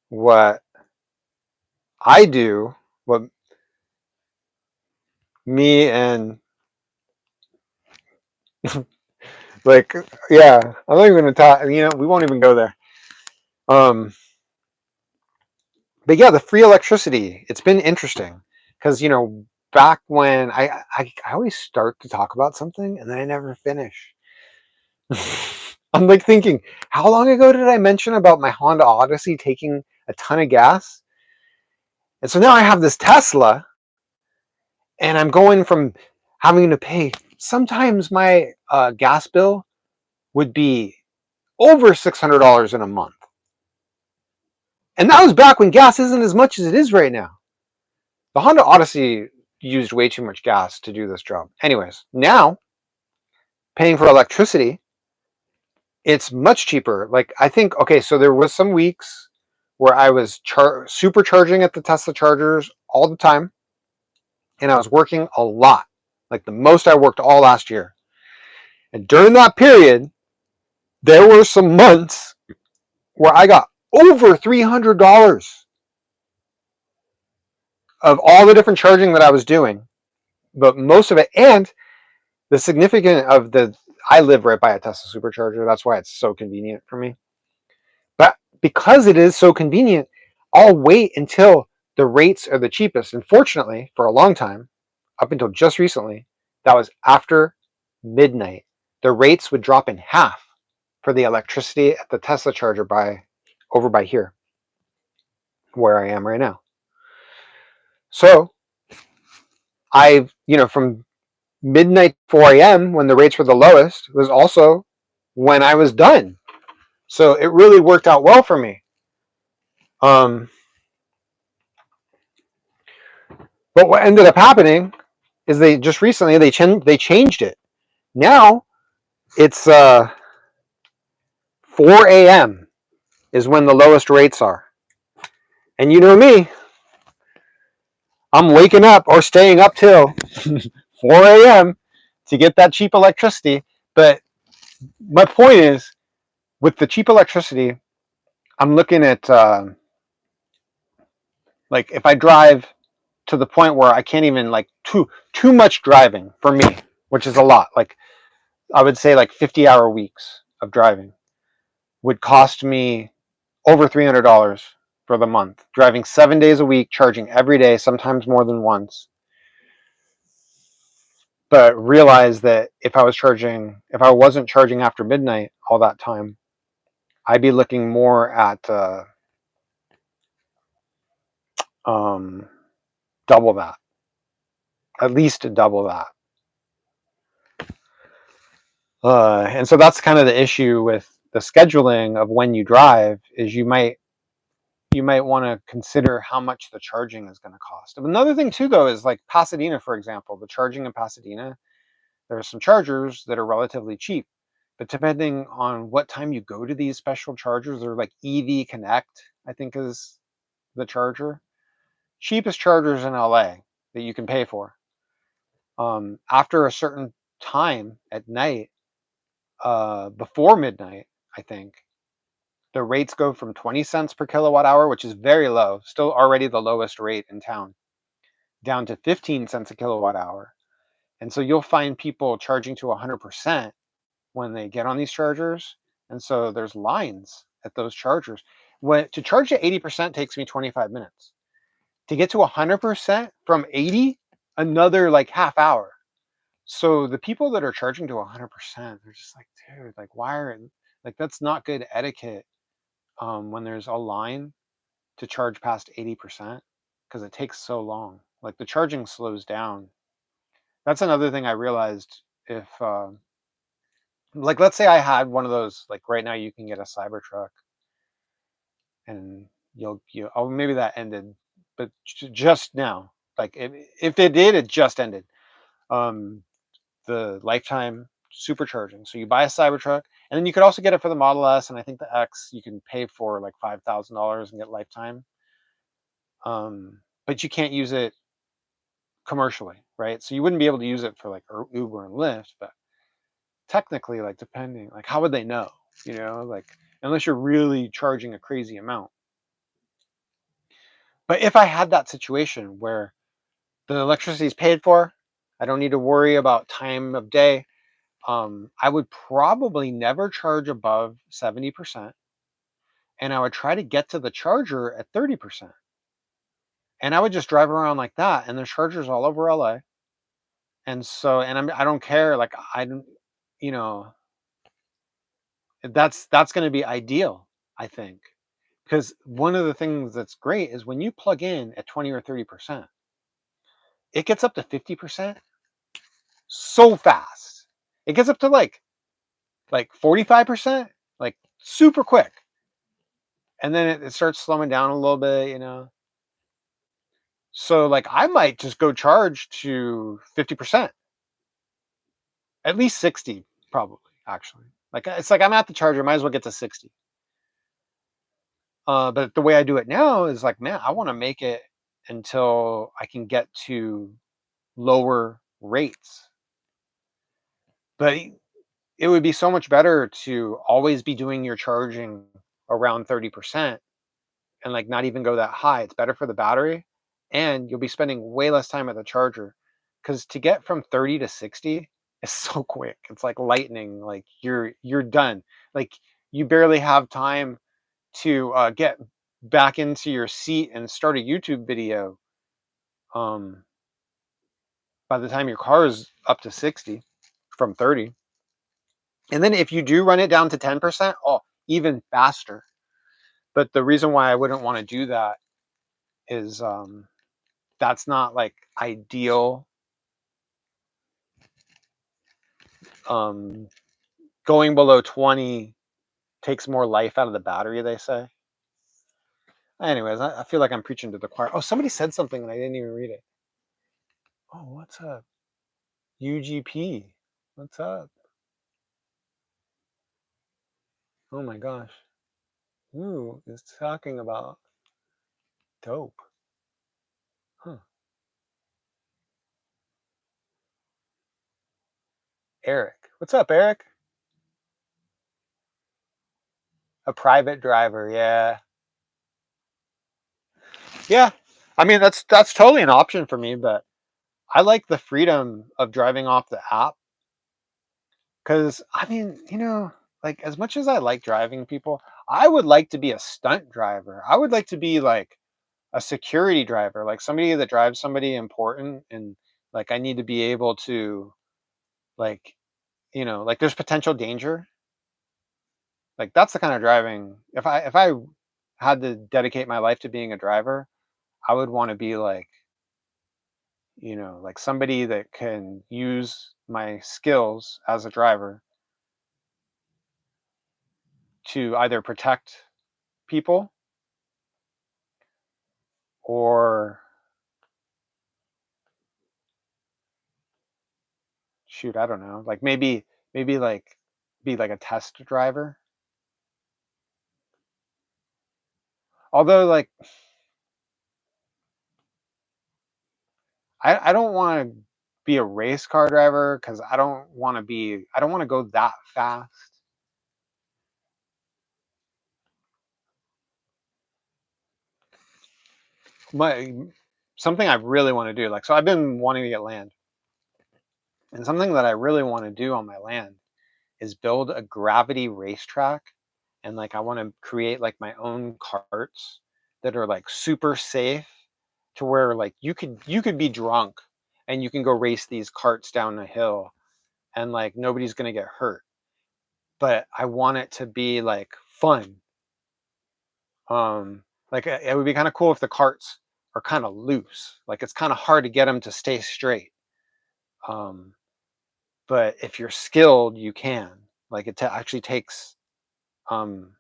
what I do, what me and yeah, I'm not even going to talk. We won't even go there. But yeah, the free electricity, it's been interesting because back when I always start to talk about something and then I never finish. I'm thinking, how long ago did I mention about my Honda Odyssey taking a ton of gas? And so now I have this Tesla and I'm going from having to pay, sometimes my gas bill would be over $600 in a month. And that was back when gas isn't as much as it is right now. The Honda Odyssey used way too much gas to do this job. Anyways, now paying for electricity, it's much cheaper. I think, okay, so there was some weeks where I was supercharging at the Tesla chargers all the time, and I was working a lot, the most I worked all last year. And during that period, there were some months where I got over $300 of all the different charging that I was doing, but most of it, and the significant of I live right by a Tesla supercharger. That's why it's so convenient for me. But because it is so convenient, I'll wait until the rates are the cheapest. And fortunately, for a long time, up until just recently, that was after midnight. The rates would drop in half for the electricity at the Tesla charger over by here, where I am right now. So from midnight 4 a.m. when the rates were the lowest was also when I was done. So it really worked out well for me. But what ended up happening is they just recently they changed it. Now it's 4 a.m. is when the lowest rates are. And you know me, I'm waking up or staying up till 4 a.m. to get that cheap electricity. But my point is, with the cheap electricity, I'm looking at if I drive to the point where I can't even too much driving for me, which is a lot. I would say 50-hour weeks of driving would cost me over $300 for the month. Driving 7 days a week, charging every day, sometimes more than once. But realize that if I wasn't charging after midnight all that time, I'd be looking more at double that, at least double that. And so that's kind of the issue with the scheduling of when you drive is you might want to consider how much the charging is going to cost. Another thing too, though, is Pasadena, for example, the charging in Pasadena, there are some chargers that are relatively cheap, but depending on what time you go to these special chargers, they're EV Connect, I think is the charger. Cheapest chargers in LA that you can pay for. After a certain time at night, before midnight, I think, the rates go from 20 cents per kilowatt hour, which is very low, still already the lowest rate in town, down to 15 cents a kilowatt hour. And so you'll find people charging to 100% when they get on these chargers. And so there's lines at those chargers. To charge at 80% takes me 25 minutes. To get to 100% from 80, another like half hour. So the people that are charging to 100%, they're just like, dude, like, why are, like, that's not good etiquette when there's a line to charge past 80% because it takes so long. Like, the charging slows down. That's another thing I realized. If like, let's say I had one of those, like right now you can get a Cybertruck and oh, maybe that ended, but just now, like, if it did, it just ended. The lifetime supercharging. So you buy a Cybertruck, and then you could also get it for the Model S, and I think the X you can pay for like $5,000 and get lifetime. But you can't use it commercially, right? So you wouldn't be able to use it for like Uber and Lyft, but technically, like, depending, like, how would they know? Like, unless you're really charging a crazy amount. But if I had that situation where the electricity is paid for, I don't need to worry about time of day. I would probably never charge above 70%, and I would try to get to the charger at 30%. And I would just drive around like that, and there's chargers all over LA. And so, I don't care, like, I don't, you know, that's going to be ideal, I think. Because one of the things that's great is when you plug in at 20 or 30%, it gets up to 50% so fast. It gets up to like 45%, like, super quick. And then it starts slowing down a little bit. So, like, I might just go charge to 50%, at least 60, probably, actually. Like, it's like I'm at the charger, might as well get to 60. But the way I do it now is like, man, I want to make it until I can get to lower rates. But it would be so much better to always be doing your charging around 30% and like not even go that high. It's better for the battery, and you'll be spending way less time at the charger, because to get from 30 to 60 is so quick. It's like lightning. Like, you're done. Like, you barely have time to get back into your seat and start a YouTube video um, by the time your car is up to 60 from 30. And then if you do run it down to 10%, oh, even faster. But the reason why I wouldn't want to do that is that's not like ideal. Going below 20 takes more life out of the battery, they say. Anyways, I feel like I'm preaching to the choir. Oh, somebody said something and I didn't even read it. Oh, what's up? UGP. What's up? Oh my gosh. Who is talking about dope? Huh. Eric. What's up, Eric? A private driver, yeah. Yeah. I mean, that's totally an option for me, but I like the freedom of driving off the app. Because, I mean, like, as much as I like driving people, I would like to be a stunt driver. I would like to be like a security driver, like somebody that drives somebody important, and like I need to be able to, like, like, there's potential danger. Like, that's the kind of driving. If I had to dedicate my life to being a driver, I would want to be like, like somebody that can use my skills as a driver to either protect people or, shoot, I don't know, like, maybe like be like a test driver. Although, like, I don't want to be a race car driver because I don't want to go that fast. My Something I really want to do, like, so I've been wanting to get land, and something that I really want to do on my land is build a gravity racetrack, and like I want to create like my own carts that are like super safe, to where like you could be drunk and you can go race these carts down a hill, and like nobody's gonna get hurt. But I want it to be like fun. Like it would be kind of cool if the carts are kind of loose. Like it's kind of hard to get them to stay straight. Um, but if you're skilled, you can. Like it actually takes, um,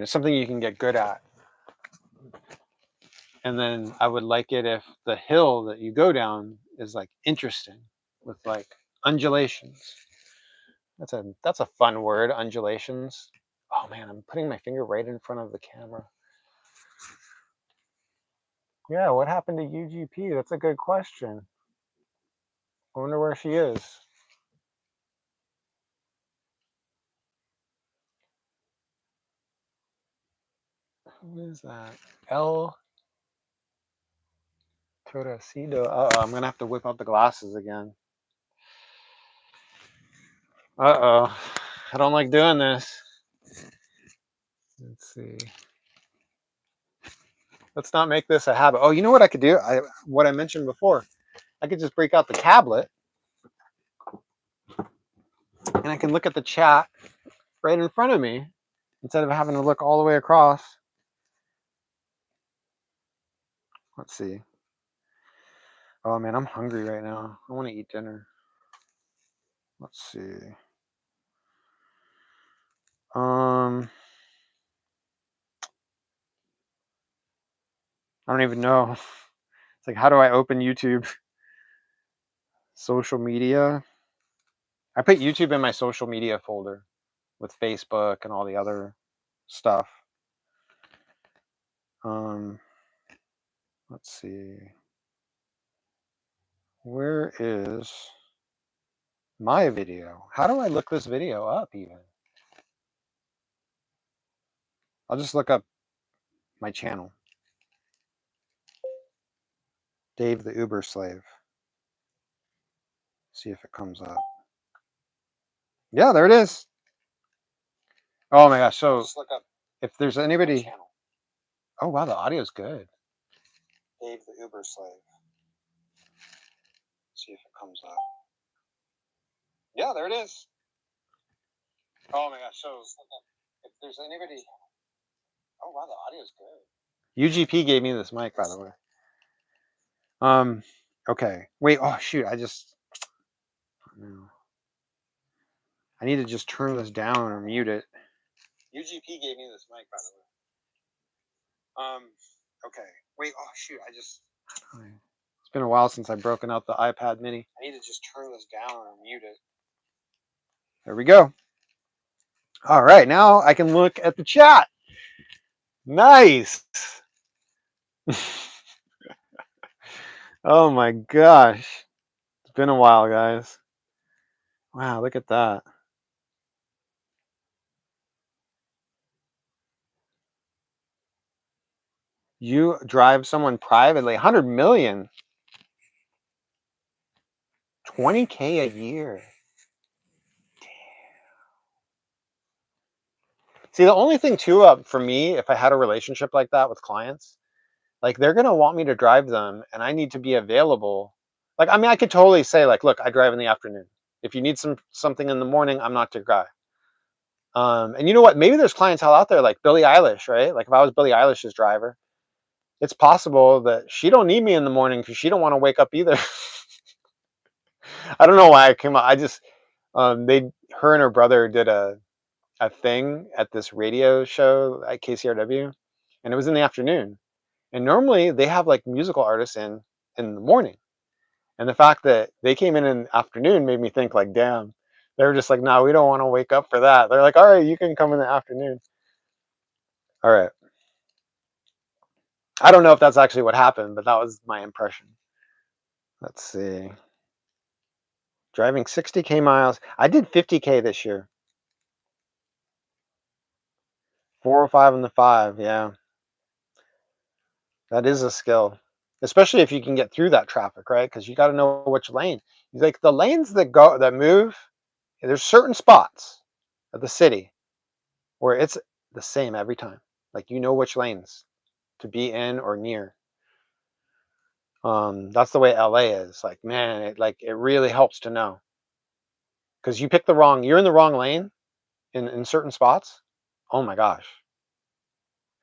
something you can get good at. And then I would like it if the hill that you go down is like interesting, with like undulations. That's a fun word, undulations. Oh man, I'm putting my finger right in front of the camera. Yeah, what happened to UGP? That's a good question. I wonder where she is. Who is that? El Torecido. Uh-oh, I'm gonna have to whip out the glasses again. Uh-oh. I don't like doing this. Let's see. Let's not make this a habit. Oh, you know what I could do? What I mentioned before. I could just break out the tablet and I can look at the chat right in front of me instead of having to look all the way across. Let's see. Oh man, I'm hungry right now. I want to eat dinner. Let's see. I don't even know. It's like, how do I open YouTube? Social media. I put YouTube in my social media folder with Facebook and all the other stuff. Let's see. Where is my video? How do I look this video up even? I'll just look up my channel. Dave the Uber Slave. See if it comes up. Yeah, there it is. Oh my gosh. So just look up if there's anybody. Oh wow, the audio's good. Dave the Uber Slave. See if it comes up. Yeah, there it is. Oh my gosh. So if there's anybody. Oh wow, the audio's good. UGP gave me this mic, by the way. Okay. Wait. Oh shoot. No. I need to just turn this down or mute it. UGP gave me this mic, by the way. Okay. Wait. Oh shoot. It's been a while since I've broken out the iPad Mini. I need to just turn this down or mute it. There we go. All right. Now I can look at the chat. Nice. Oh my gosh. It's been a while, guys. Wow, look at that. You drive someone privately, 100 million. 20K a year. Damn. See, the only thing too, for me, if I had a relationship like that with clients, like they're gonna want me to drive them, and I need to be available. Like, I mean, I could totally say, like, look, I drive in the afternoon. If you need something in the morning, I'm not your guy. And you know what? Maybe there's clientele out there like Billie Eilish, right? Like if I was Billie Eilish's driver, it's possible that she don't need me in the morning because she don't want to wake up either. I don't know why I came up. I just her and her brother did a thing at this radio show at KCRW, and it was in the afternoon. And normally they have like musical artists in the morning. And the fact that they came in the afternoon made me think like, damn, they were just like, no, we don't want to wake up for that. They're like, all right, you can come in the afternoon. All right. I don't know if that's actually what happened, but that was my impression. Let's see. Driving 60K miles. I did 50K this year. 405 on the 5, yeah. That is a skill. Especially if you can get through that traffic, right? Because you got to know which lane. He's like, the lanes that move, there's certain spots of the city where it's the same every time. Like, you know which lanes to be in or near. That's the way LA is. Like, man, it really helps to know, because you're in the wrong lane in certain spots. Oh my gosh.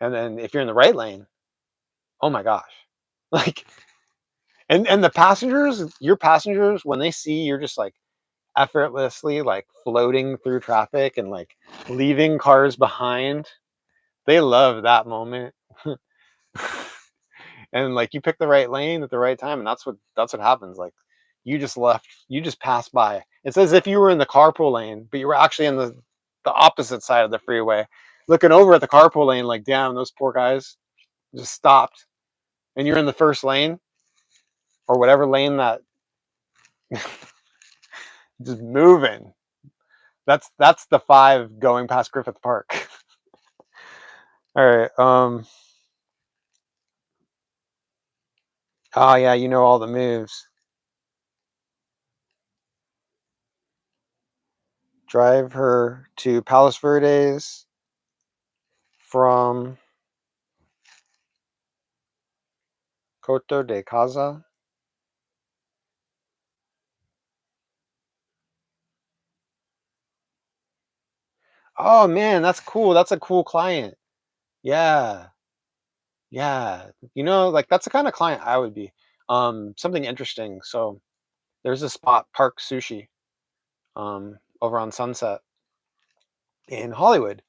And then if you're in the right lane, oh my gosh. Like, and the passengers, your passengers, when they see you're just like effortlessly like floating through traffic and like leaving cars behind, they love that moment. And like, you pick the right lane at the right time, and that's what happens. Like, you just passed by. It's as if you were in the carpool lane, but you were actually in the opposite side of the freeway, looking over at the carpool lane, like, damn, those poor guys just stopped, and you're in the first lane or whatever lane that just moving. That's the 5 going past Griffith Park. All right. Oh yeah, you know all the moves. Drive her to Palos Verdes from Coto de Casa. Oh man, that's cool. That's a cool client. Yeah. Yeah. Like, that's the kind of client I would be. Something interesting. So there's a spot, Park Sushi, over on Sunset in Hollywood.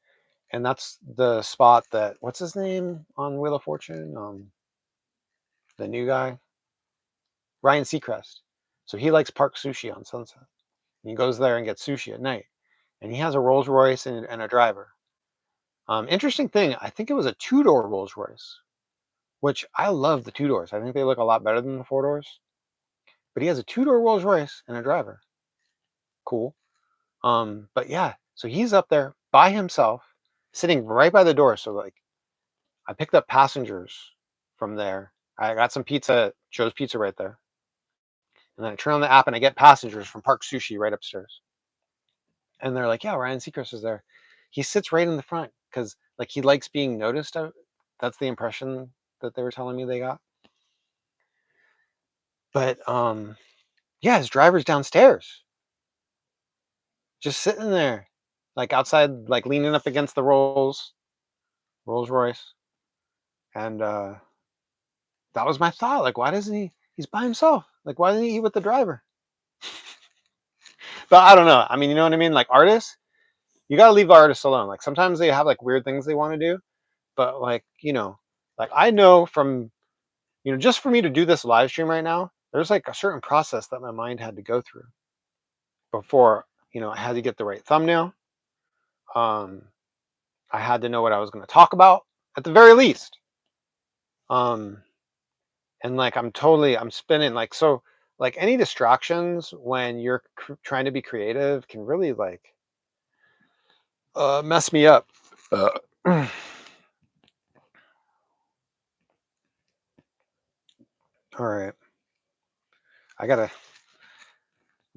And that's the spot that, what's his name on Wheel of Fortune? The new guy, Ryan Seacrest. So he likes Park Sushi on Sunset. And he goes there and gets sushi at night. And he has a Rolls Royce and a driver. Interesting thing, I think it was a 2-door Rolls Royce, which I love the 2 doors. I think they look a lot better than the 4 doors. But he has a 2-door Rolls Royce and a driver. Cool. But yeah, so he's up there by himself, sitting right by the door. So like, I picked up passengers from there. I got some pizza, Joe's Pizza right there. And then I turn on the app and I get passengers from Park Sushi right upstairs. And they're like, yeah, Ryan Seacrest is there. He sits right in the front because like, he likes being noticed. That's the impression that they were telling me they got. But yeah, his driver's downstairs, just sitting there, like outside, like leaning up against the Rolls Royce. And that was my thought. Like, why doesn't he's by himself. Like, why doesn't he eat with the driver? But I don't know. I mean, you know what I mean? Like, artists, you got to leave the artists alone. Like, sometimes they have like weird things they want to do. But like, like, I know from, just for me to do this live stream right now, there's like a certain process that my mind had to go through before, I had to get the right thumbnail. I had to know what I was going to talk about at the very least. And like, I'm spinning like, so like, any distractions when you're trying to be creative can really like mess me up. All right. I'm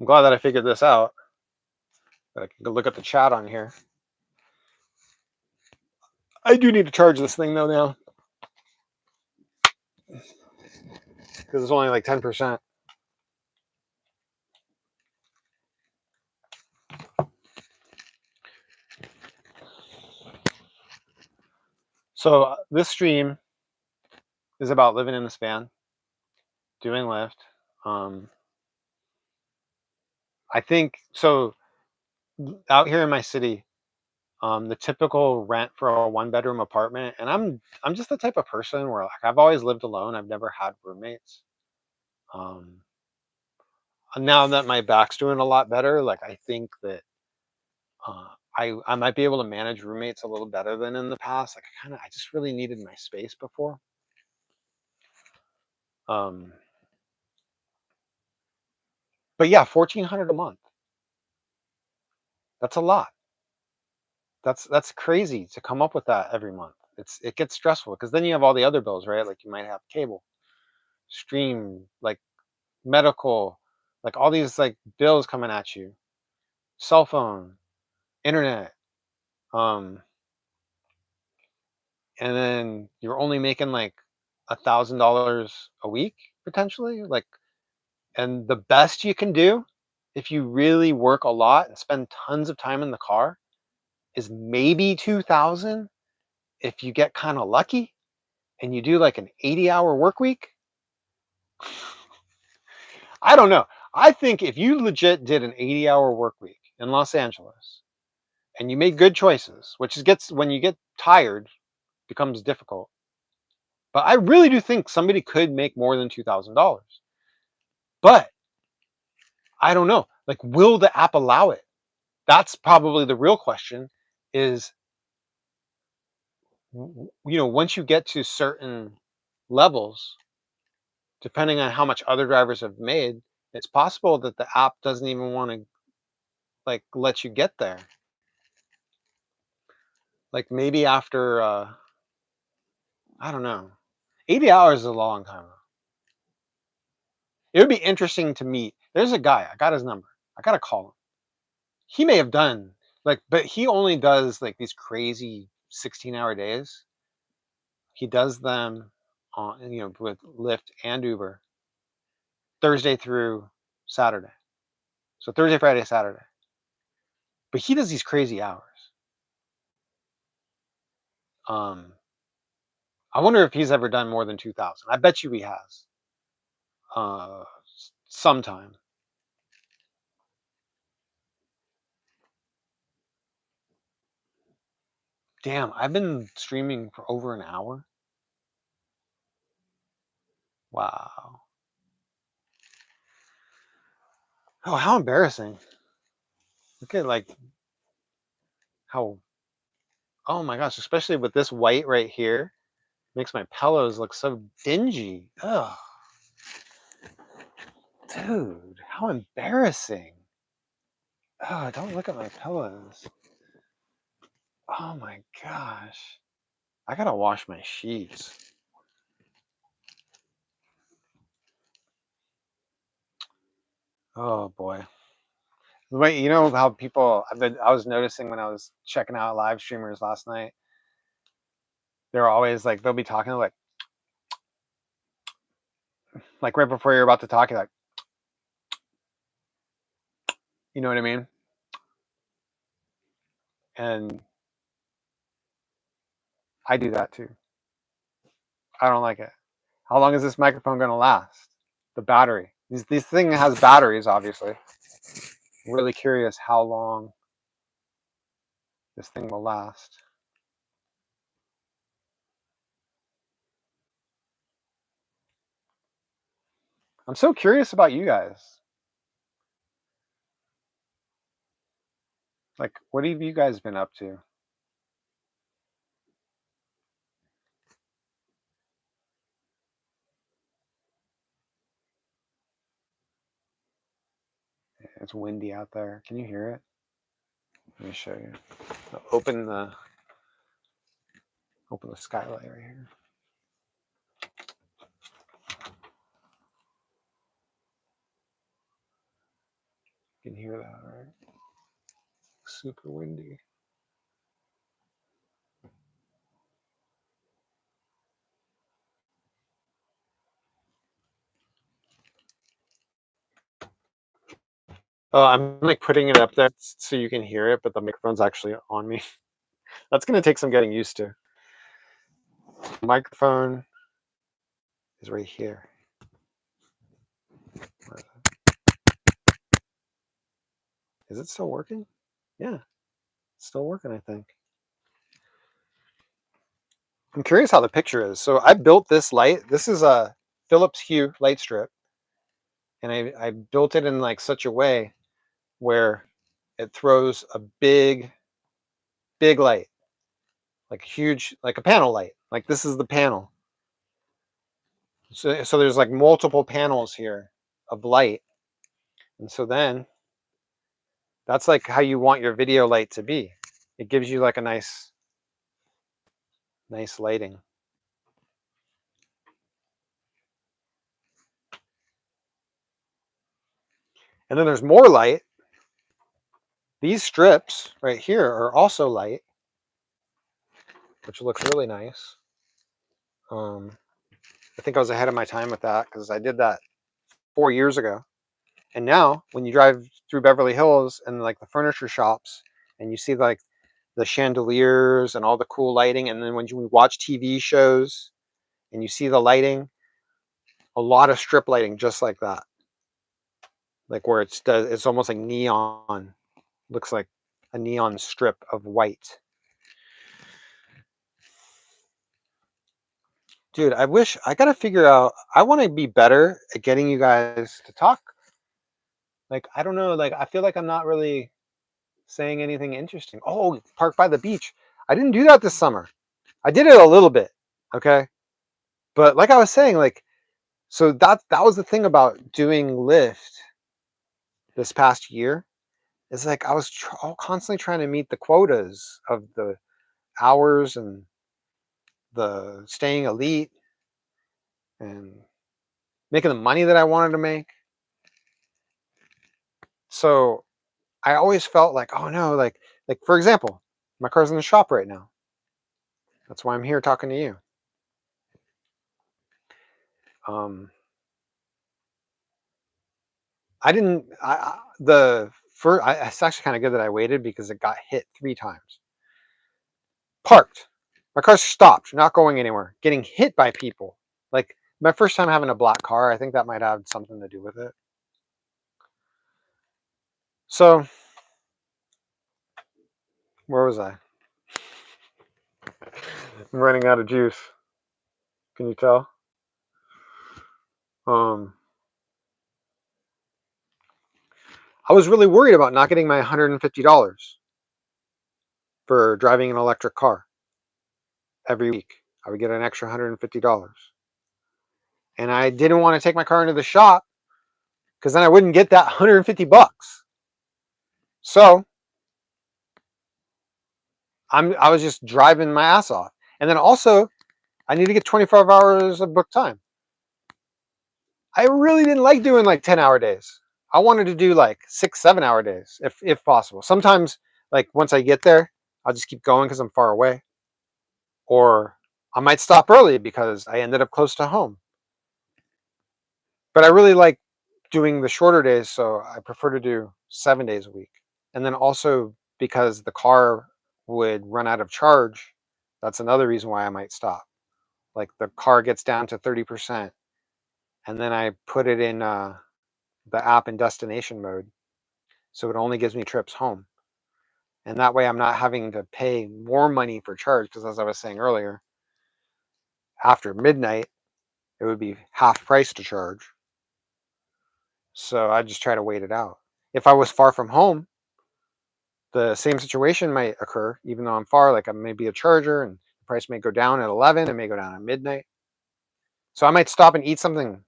glad that I figured this out. But I can go look at the chat on here. I do need to charge this thing though now, because it's only like 10%. So this stream is about living in this van, doing Lyft. I think so. Out here in my city, the typical rent for a 1-bedroom apartment, and I'm just the type of person where like, I've always lived alone. I've never had roommates. Now that my back's doing a lot better, like, I think that I might be able to manage roommates a little better than in the past. Like, I just really needed my space before. But yeah, $1,400 a month. That's a lot. That's crazy to come up with that every month. It gets stressful because then you have all the other bills, right? Like, you might have cable, stream, like medical, like all these like bills coming at you, cell phone, internet, and then you're only making like $1,000 a week potentially, like, and the best you can do if you really work a lot and spend tons of time in the car is maybe 2,000 if you get kind of lucky and you do like an 80-hour work week. I don't know. I think if you legit did an 80-hour work week in Los Angeles and you made good choices, which gets, when you get tired, becomes difficult. But I really do think somebody could make more than $2,000. But I don't know. Like, will the app allow it? That's probably the real question. Is, once you get to certain levels, depending on how much other drivers have made, it's possible that the app doesn't even want to like let you get there. Like maybe after I don't know. 80 hours is a long time. It would be interesting to meet. There's a guy, I got his number. I gotta call him. He may have done like, but he only does like these crazy 16-hour days. He does them on, with Lyft and Uber, Thursday through Saturday. So Thursday, Friday, Saturday. But he does these crazy hours. I wonder if he's ever done more than 2,000. I bet you he has. Sometime. Damn, I've been streaming for over an hour. Wow. Oh, how embarrassing. Look at like how, oh my gosh, especially with this white right here, makes my pillows look so dingy. Ugh. Dude, how embarrassing. Oh, don't look at my pillows. Oh my gosh. I gotta wash my sheets. Oh boy. Wait, you know how people, I was noticing when I was checking out live streamers last night, they're always like, they'll be talking like right before you're about to talk, you're like, you know what I mean? And I do that too. I don't like it. How long is this microphone going to last? The battery. This thing has batteries, obviously. I'm really curious how long this thing will last. I'm so curious about you guys. Like, what have you guys been up to? It's windy out there. Can you hear it? Let me show you. Open the skylight right here. You can hear that, right? Super windy. Oh, I'm like putting it up there so you can hear it, but the microphone's actually on me. That's going to take some getting used to. The microphone is right here. Is it still working? Yeah, it's still working, I think. I'm curious how the picture is. So I built this light. This is a Philips Hue light strip. And I built it in like such a way where it throws a big light, like huge, like a panel light. Like this is the panel. So there's like multiple panels here of light. And so then that's like how you want your video light to be. It gives you like a nice lighting. And then there's more light. These strips right here are also light, which looks really nice. I think I was ahead of my time with that because I did that 4 years ago. And now when you drive through Beverly Hills and like the furniture shops and you see like the chandeliers and all the cool lighting, and then when you watch TV shows and you see the lighting, a lot of strip lighting just like that. Like where it's almost like neon. Looks like a neon strip of white. Dude, I wish I gotta figure out. I want to be better at getting you guys to talk. Like I don't know. Like I feel like I'm not really saying anything interesting. Oh, park by the beach. I didn't do that this summer. I did it a little bit, okay. But like I was saying, like so that was the thing about doing Lyft this past year. Is like I was constantly trying to meet the quotas of the hours and the staying elite and making the money that I wanted to make. So I always felt like, oh no, like for example, my car's in the shop right now. That's why I'm here talking to you. I didn't. It's actually kind of good that I waited because it got hit 3 times. Parked, my car stopped, not going anywhere, getting hit by people. Like my first time having a black car, I think that might have something to do with it. So, where was I? I'm running out of juice. Can you tell? I was really worried about not getting my $150 for driving an electric car. Every week, I would get an extra $150. And I didn't want to take my car into the shop because then I wouldn't get that $150. So I was just driving my ass off. And then also, I need to get 25 hours of book time. I really didn't like doing like 10-hour days. I wanted to do like 6, 7-hour days if possible. Sometimes, like once I get there, I'll just keep going because I'm far away. Or I might stop early because I ended up close to home. But I really like doing the shorter days, so I prefer to do 7 days a week. And then also because the car would run out of charge, that's another reason why I might stop. Like the car gets down to 30%, and then I put it in the app in destination mode, so it only gives me trips home. And that way I'm not having to pay more money for charge, because as I was saying earlier, after midnight, it would be half price to charge. So I just try to wait it out. If I was far from home, the same situation might occur, even though I'm far. Like I may be a charger and the price may go down at 11, it may go down at midnight. So I might stop and eat something,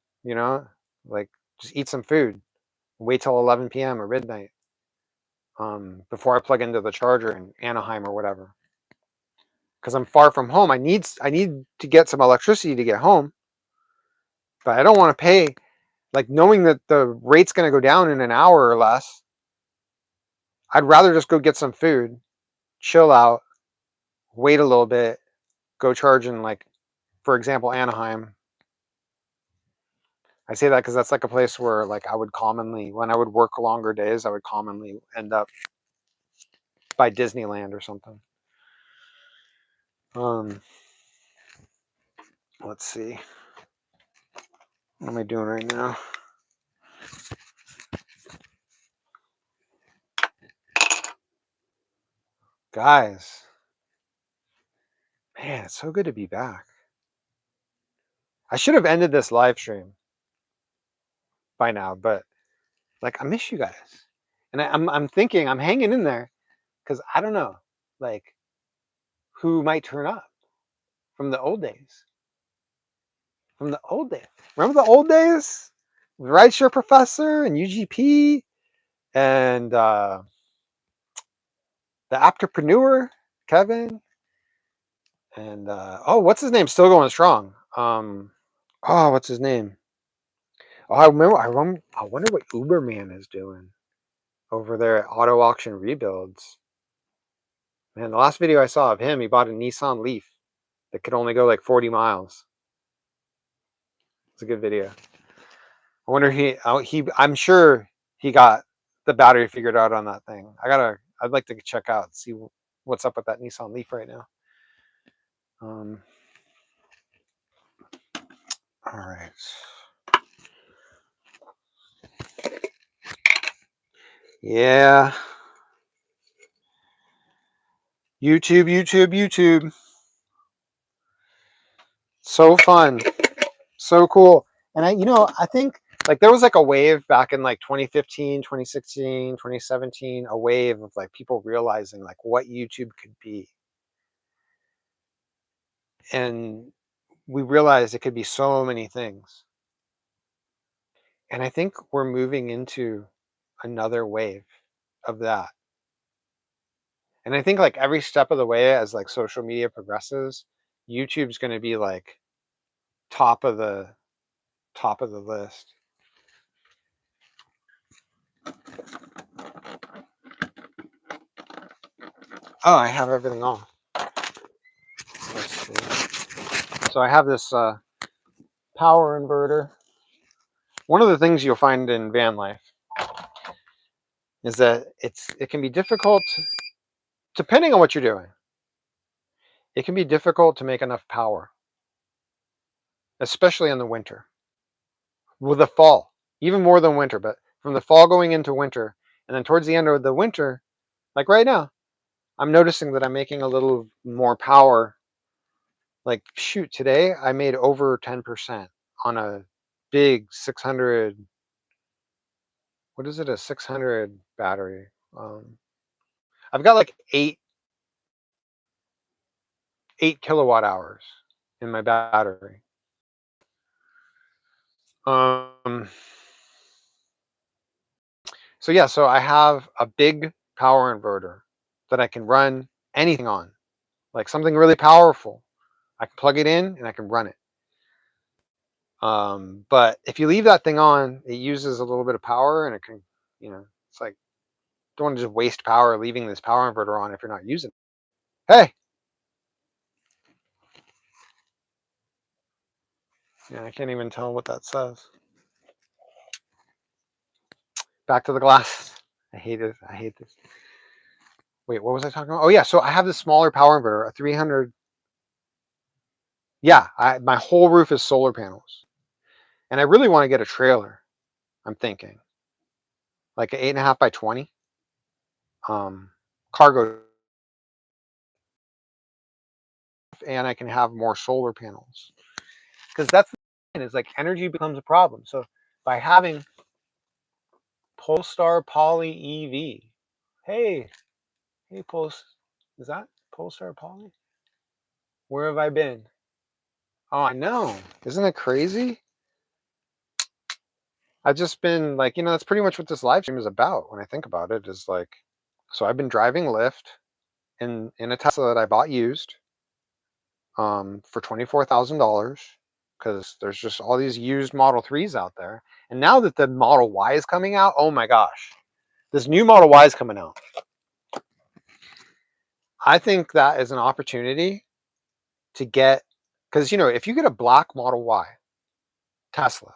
like just eat some food, wait till 11 p.m. or midnight before I plug into the charger in Anaheim or whatever. Because I'm far from home. I need to get some electricity to get home, but I don't want to pay, like knowing that the rate's going to go down in an hour or less. I'd rather just go get some food, chill out, wait a little bit, go charge in, like, for example, Anaheim. I say that because that's like a place where, like, I would commonly, when I would work longer days, I would commonly end up by Disneyland or something. Let's see. What am I doing right now? Guys, man, it's so good to be back. I should have ended this live stream by now, but like I miss you guys, and I'm thinking I'm hanging in there because I don't know, like, who might turn up from the old days. From the old days, remember the old days? Rideshare Professor and UGP and the Aptopreneur Kevin and what's his name? Still going strong. What's his name? Oh, I wonder what Uberman is doing over there at Auto Auction Rebuilds. Man, the last video I saw of him, he bought a Nissan Leaf that could only go like 40 miles. It's a good video. I wonder I'm sure he got the battery figured out on that thing. I'd like to check out and see what's up with that Nissan Leaf right now. All right. Yeah. YouTube. So fun. So cool. And I think like there was like a wave back in like 2015, 2016, 2017, a wave of like people realizing like what YouTube could be. And we realized it could be so many things. And I think we're moving into another wave of that. And I think like every step of the way as like social media progresses, YouTube's going to be like top of the list. Oh, I have everything on. Let's see. So I have this power inverter. One of the things you'll find in van life is that it can be difficult, depending on what you're doing. It can be difficult to make enough power, especially in the winter. With the fall, even more than winter, but from the fall going into winter, and then towards the end of the winter, like right now, I'm noticing that I'm making a little more power. Like, shoot, today I made over 10% on a big 600, what is it, a 600 battery. I've got like 8 kilowatt hours in my battery. So yeah, so I have a big power inverter that I can run anything on, like something really powerful. I can plug it in and I can run it. But if you leave that thing on, it uses a little bit of power, and it can, it's like, don't want to just waste power leaving this power inverter on if you're not using it. Hey, yeah, I can't even tell what that says. Back to the glasses. I hate this. Wait, what was I talking about? Oh yeah, so I have this smaller power inverter, a 300. Yeah, my whole roof is solar panels, and I really want to get a trailer. I'm thinking, like an 8.5 by 20, cargo, and I can have more solar panels, because that's the thing, is like energy becomes a problem. So by having Polestar Poly EV, hey is that Polestar Poly? Where have I been? Oh, I know. Isn't it crazy? I've just been like, that's pretty much what this live stream is about when I think about it, is like, so I've been driving Lyft in a Tesla that I bought used for $24,000, because there's just all these used Model 3s out there. And now that the Model Y is coming out, oh my gosh, this new Model Y is coming out. I think that is an opportunity to get, because if you get a black Model Y Tesla,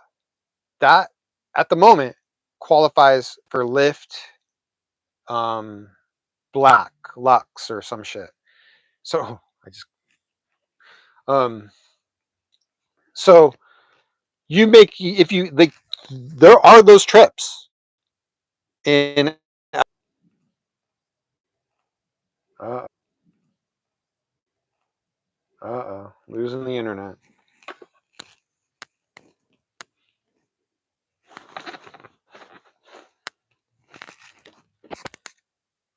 that at the moment qualifies for Lyft Black Lux or some shit. So so you make, if you like, there are those trips in losing the internet.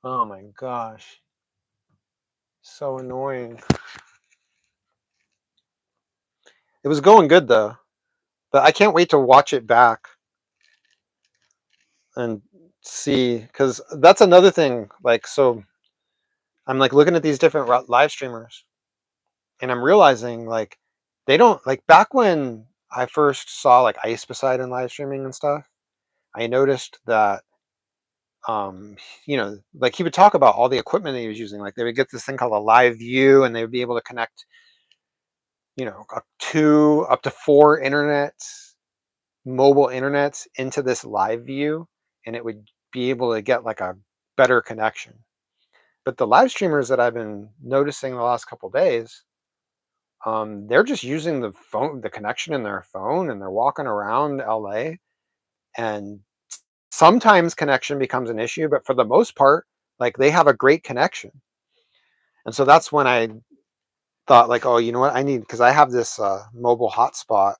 Oh my gosh, so annoying. It was going good though, but I can't wait to watch it back and see, because that's another thing. Like, so I'm like looking at these different live streamers, and I'm realizing like they don't, like, back when I first saw like Ice Poseidon live streaming and stuff, I noticed that like he would talk about all the equipment that he was using. Like they would get this thing called a live view, and they would be able to connect, up to 4 mobile internets into this live view, and it would be able to get like a better connection. But the live streamers that I've been noticing the last couple days, they're just using the connection in their phone, and they're walking around LA, and sometimes connection becomes an issue, but for the most part, like they have a great connection. And so that's when I thought, like, oh, you know what, because I have this mobile hotspot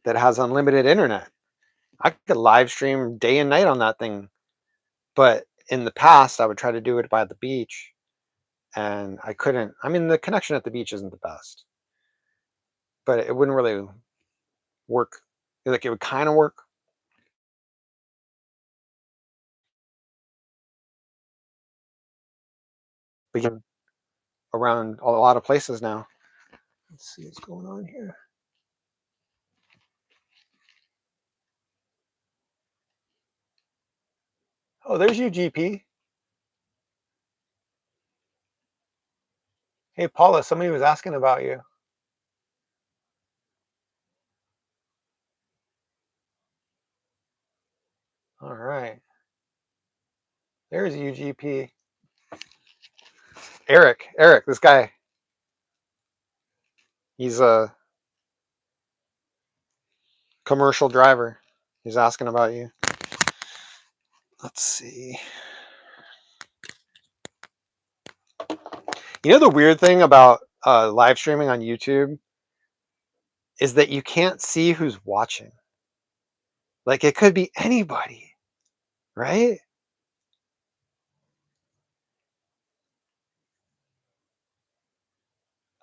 that has unlimited internet. I could live stream day and night on that thing. But in the past, I would try to do it by the beach, and I couldn't. I mean, the connection at the beach isn't the best, but it wouldn't really work. Like it would kind of work. But around a lot of places now. Let's see what's going on here. Oh, there's UGP. Hey, Paula, somebody was asking about you. All right. There's UGP. Eric, this guy. He's a commercial driver. He's asking about you. Let's see. You know the weird thing about live streaming on YouTube is that you can't see who's watching. Like it could be anybody, right?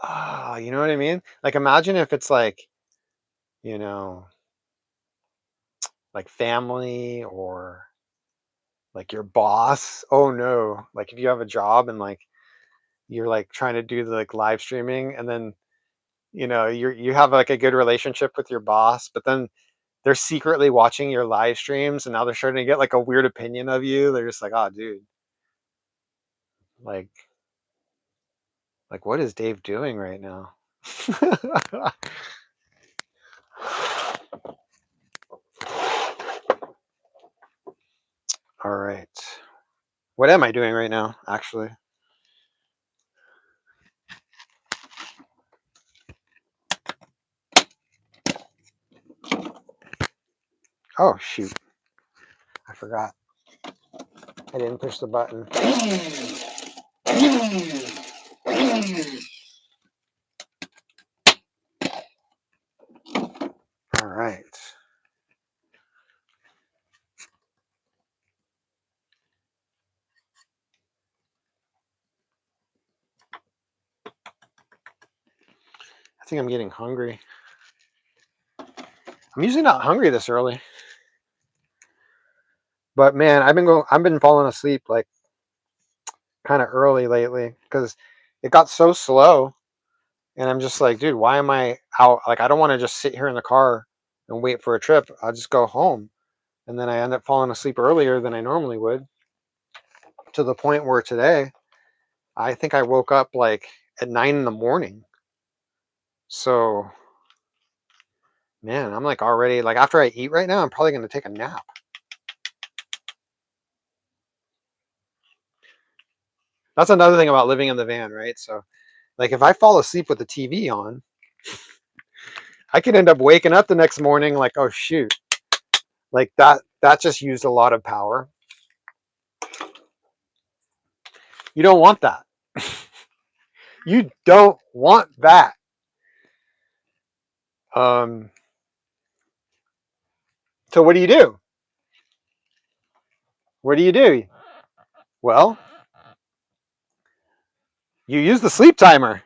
Oh, you know what I mean? Like imagine if it's like, you know, like family or like your boss. Oh no. Like if you have a job and like you're like trying to do the like live streaming, and then you have like a good relationship with your boss, but then they're secretly watching your live streams, and now they're starting to get like a weird opinion of you. They're just like, oh dude, like what is Dave doing right now? All right. What am I doing right now, actually? Oh, shoot. I forgot. I didn't push the button. All right. I think I'm getting hungry. I'm usually not hungry this early. But man, I've been falling asleep like kind of early lately because it got so slow, and I'm just like, dude, why am I out? Like I don't want to just sit here in the car and wait for a trip. I'll just go home. And then I end up falling asleep earlier than I normally would, to the point where today I think I woke up like at 9 in the morning. So man, I'm like already like after I eat right now, I'm probably gonna take a nap. That's another thing about living in the van, right? So like if I fall asleep with the TV on, I could end up waking up the next morning like, oh shoot, like that just used a lot of power. You don't want that. You don't want that. So what do you do? What do you do? Well, you use the sleep timer.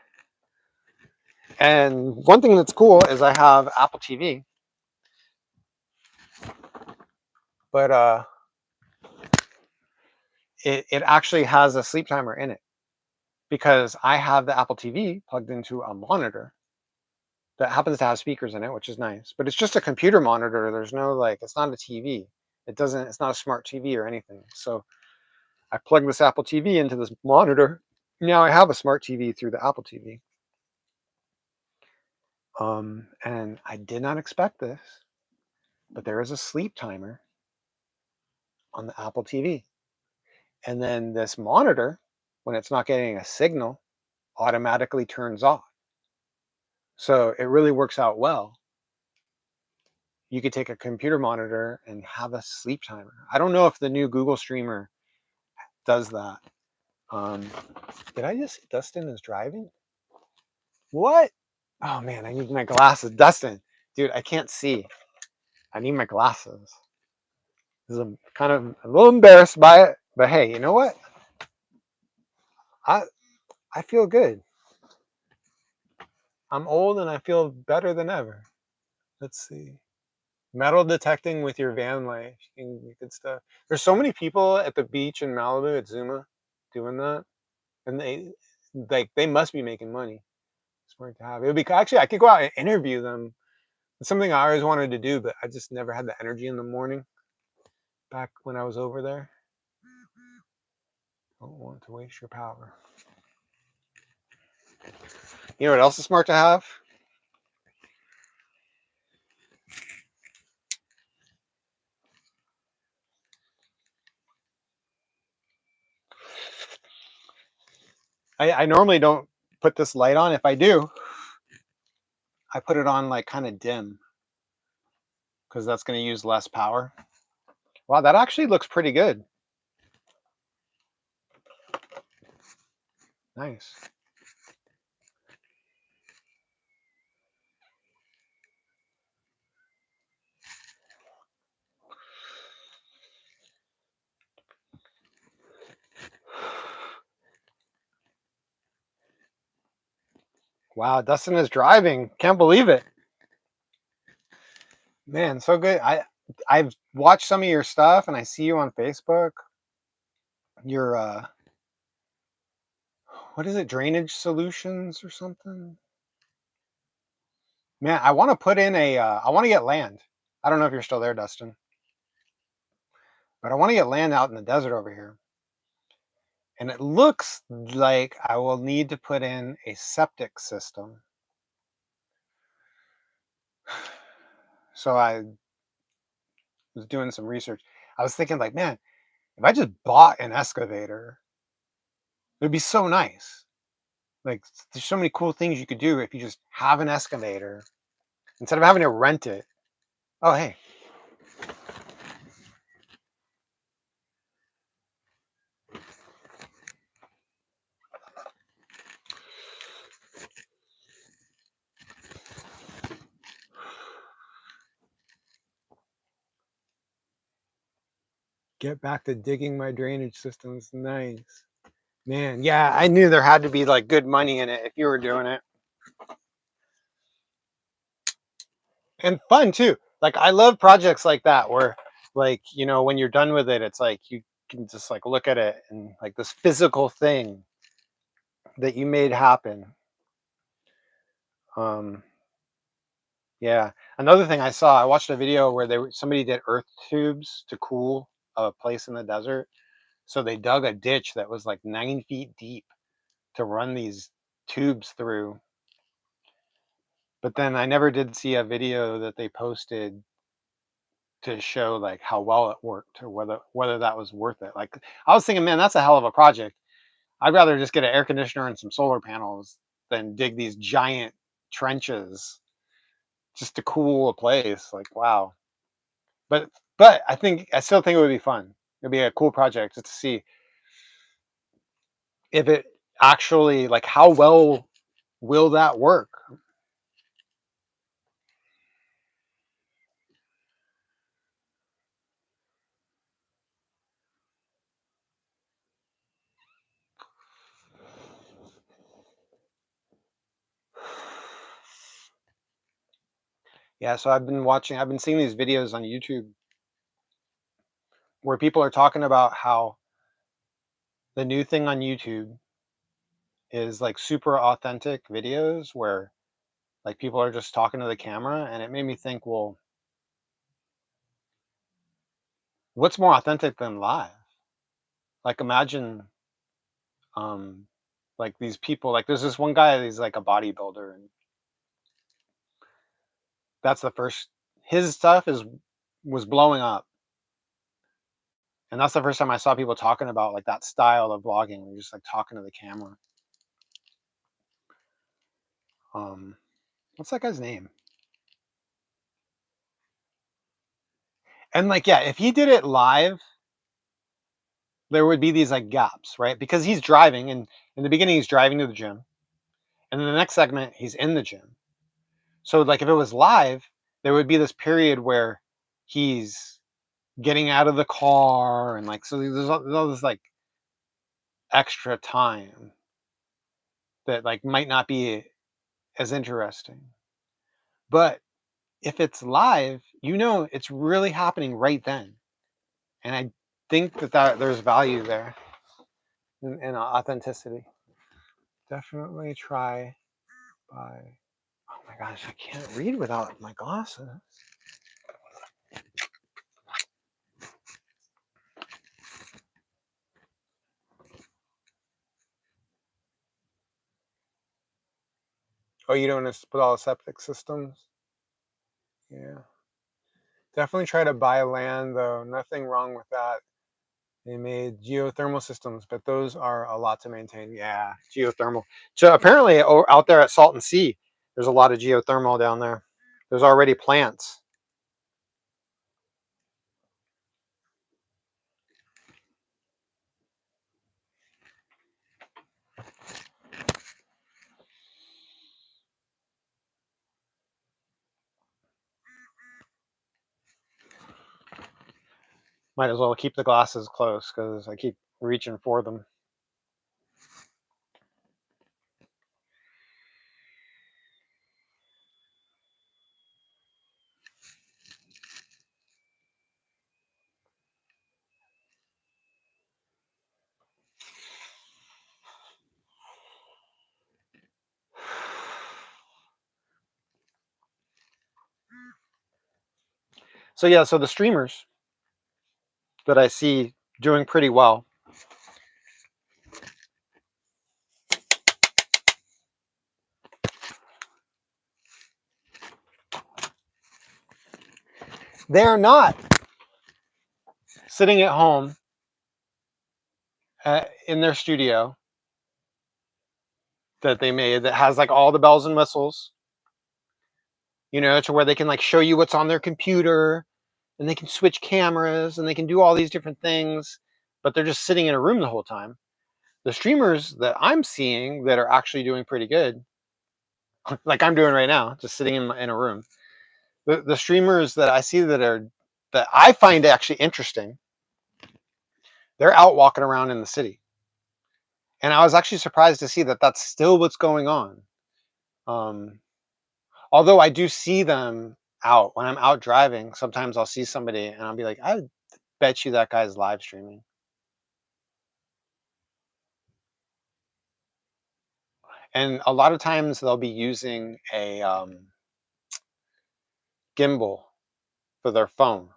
And one thing that's cool is I have Apple TV, but it actually has a sleep timer in it because I have the Apple TV plugged into a monitor that happens to have speakers in it, which is nice. But it's just a computer monitor. There's no like, it's not a TV. It's not a smart TV or anything. So I plug this Apple TV into this monitor. Now I have a smart TV through the Apple TV. And I did not expect this, but there is a sleep timer on the Apple TV. And then this monitor, when it's not getting a signal, automatically turns off. So it really works out well. You could take a computer monitor and have a sleep timer. I don't know if the new Google Streamer does that. Did I just, Dustin is driving? What? Oh man, I need my glasses. Dustin, dude, I can't see. I need my glasses. I'm kind of a little embarrassed by it, but hey, you know what? I feel good. I'm old and I feel better than ever. Let's see. Metal detecting with your van life. You can stuff. There's so many people at the beach in Malibu at Zuma doing that, and they must be making money. Smart to have. It would be actually I could go out and interview them. It's something I always wanted to do, but I just never had the energy in the morning. Back when I was over there. Don't want to waste your power. You know what else is smart to have? I normally don't put this light on. If I do, I put it on like kind of dim because that's going to use less power. Wow, that actually looks pretty good. Nice. Wow, Dustin is driving. Can't believe it. Man, so good. I've watched some of your stuff and I see you on Facebook. Your what is it? Drainage solutions or something? Man, I want to put in I want to get land. I don't know if you're still there, Dustin. But I want to get land out in the desert over here. And it looks like I will need to put in a septic system. So I was doing some research. I was thinking like, man, if I just bought an excavator, it'd be so nice. Like there's so many cool things you could do if you just have an excavator instead of having to rent it. Oh, hey. Get back to digging my drainage systems. Nice. Man, yeah, I knew there had to be like good money in it if you were doing it. And fun too. Like I love projects like that where like, you know, when you're done with it, it's like you can just like look at it and like this physical thing that you made happen. Um yeah. Another thing I watched a video where somebody did earth tubes to cool a place in the desert. So they dug a ditch that was like 9 feet deep to run these tubes through. But then I never did see a video that they posted to show like how well it worked or whether that was worth it. Like I was thinking, man, that's a hell of a project. I'd rather just get an air conditioner and some solar panels than dig these giant trenches just to cool a place. Like wow. But I still think it would be fun. It'd be a cool project just to see if it actually like how well will that work. Yeah, so I've been seeing these videos on YouTube where people are talking about how the new thing on YouTube is like super authentic videos where Like people are just talking to the camera, and it made me think, well, what's more authentic than live? Like imagine like these people, like there's this one guy, he's like a bodybuilder, and that's the first, his stuff was blowing up. And that's the first time I saw people talking about like that style of vlogging, just like talking to the camera. What's that guy's name? And like, yeah, if he did it live, there would be these like gaps, right? Because he's driving, and in the beginning he's driving to the gym, and then the next segment he's in the gym. So like if it was live, there would be this period where he's getting out of the car, and like, so there's all this like extra time that like might not be as interesting. But if it's live, it's really happening right then. And I think that there's value there in authenticity. Definitely try by. Oh my gosh, I can't read without my glasses. Oh, you don't put all the septic systems? Yeah. Definitely try to buy land, though. Nothing wrong with that. They made geothermal systems, but those are a lot to maintain. Yeah, geothermal. So apparently out there at Salton Sea, there's a lot of geothermal down there. There's already plants. Might as well keep the glasses close because I keep reaching for them. So yeah, so the streamers that I see doing pretty well, they're not sitting at home in their studio that they made that has like all the bells and whistles, to where they can like show you what's on their computer, and they can switch cameras, and they can do all these different things, but they're just sitting in a room the whole time. The streamers that I'm seeing that are actually doing pretty good, like I'm doing right now, just sitting in a room. The streamers that I see that I find actually interesting, they're out walking around in the city. And I was actually surprised to see that that's still what's going on. Although I do see them out when I'm out driving. Sometimes I'll see somebody and I'll be like, I bet you that guy's live streaming. And a lot of times they'll be using a gimbal for their phone,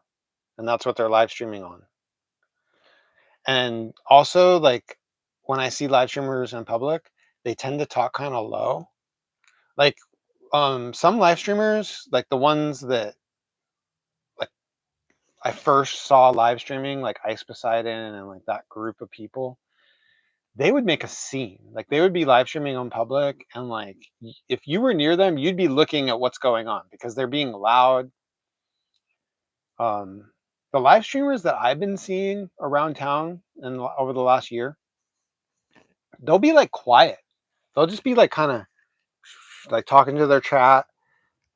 and that's what they're live streaming on. And also, like when I see live streamers in public, they tend to talk kind of low. Like some live streamers, like the ones that like I first saw live streaming, like Ice Poseidon and like that group of people, they would make a scene. Like they would be live streaming on public, and like if you were near them, you'd be looking at what's going on because they're being loud. The live streamers that I've been seeing around town and over the last year, they'll be like quiet. They'll just be like kind of like talking to their chat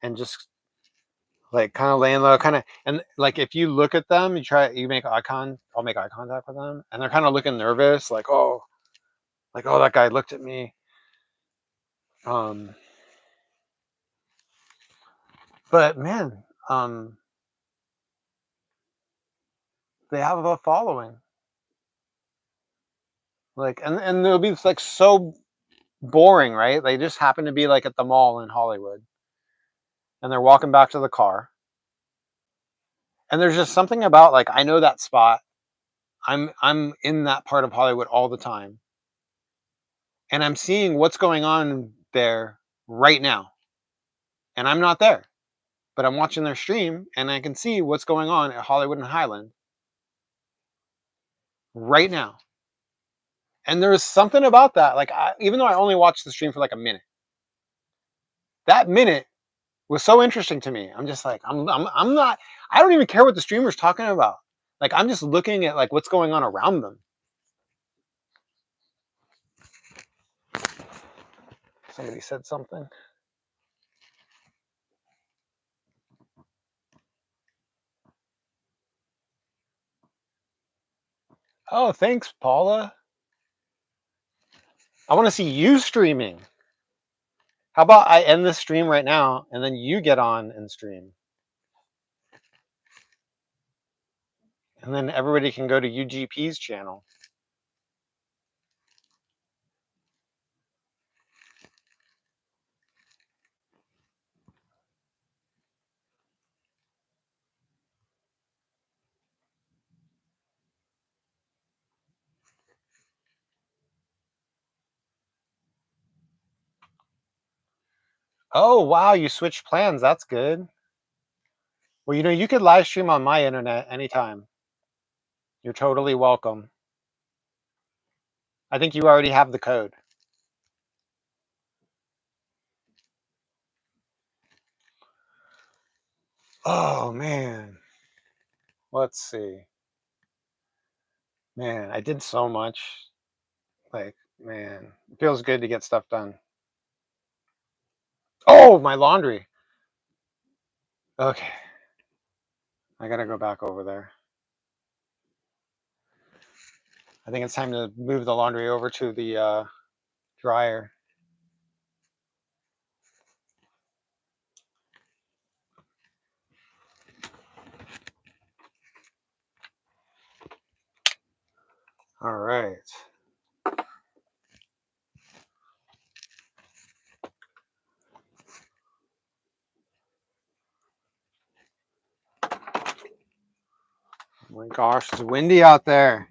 and just like kind of laying low, kind of. And like if you look at them, you make I'll make eye contact with them, and they're kind of looking nervous, like oh, that guy looked at me. But man, they have a following. Like, and they'll be like so boring, right? They just happen to be like at the mall in Hollywood. and they're walking back to the car. And there's just something about, like, I know that spot. I'm in that part of Hollywood all the time. And I'm seeing what's going on there right now. And I'm not there. But I'm watching their stream and I can see what's going on at Hollywood and Highland right now. And there's something about that. Like, even though I only watched the stream for like a minute, that minute was so interesting to me. I'm just like, I'm not, I don't even care what the streamer's talking about. Like, I'm just looking at like what's going on around them. Somebody said something. Oh, thanks, Paula. I want to see you streaming. How about I end this stream right now and then you get on and stream? And then everybody can go to UGP's channel. Oh, wow, you switched plans. That's good. Well, you know, you could live stream on my internet anytime. You're totally welcome. I think you already have the code. Oh, man. Let's see. Man, I did so much. Like, man, it feels good to get stuff done. Oh, my laundry. Okay. I gotta go back over there. I think it's time to move the laundry over to the dryer. All right. Oh my gosh, it's windy out there.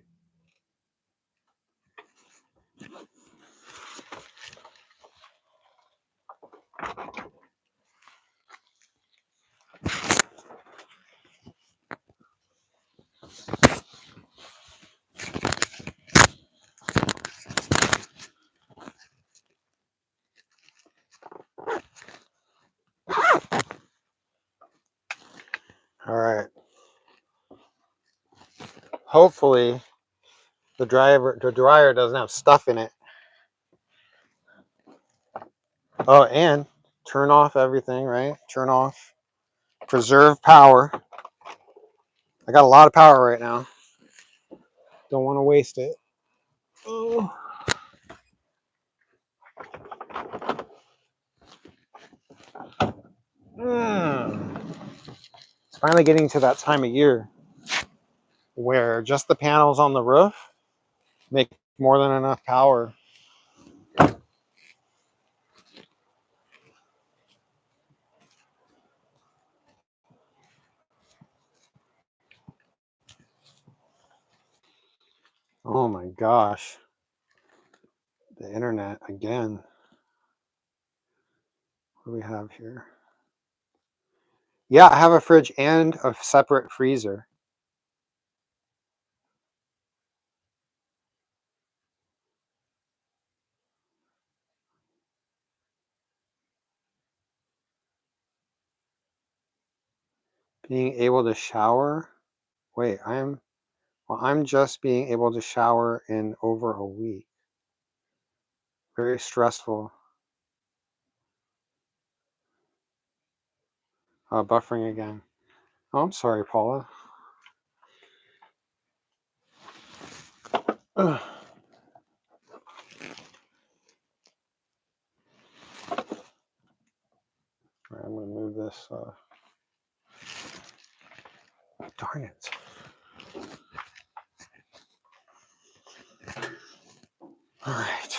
All right. Hopefully the dryer doesn't have stuff in it. Oh, and turn off everything, right? Turn off. Preserve power. I got a lot of power right now. Don't want to waste it. Oh. It's finally getting to that time of year where just the panels on the roof make more than enough power. Oh my gosh. The internet again. What do we have here? Yeah, I have a fridge and a separate freezer. Being able to shower. Wait, I'm just being able to shower in over a week. Very stressful. Buffering again. Oh, I'm sorry, Paula. Ugh. All right, I'm going to move this. Darn it. All right.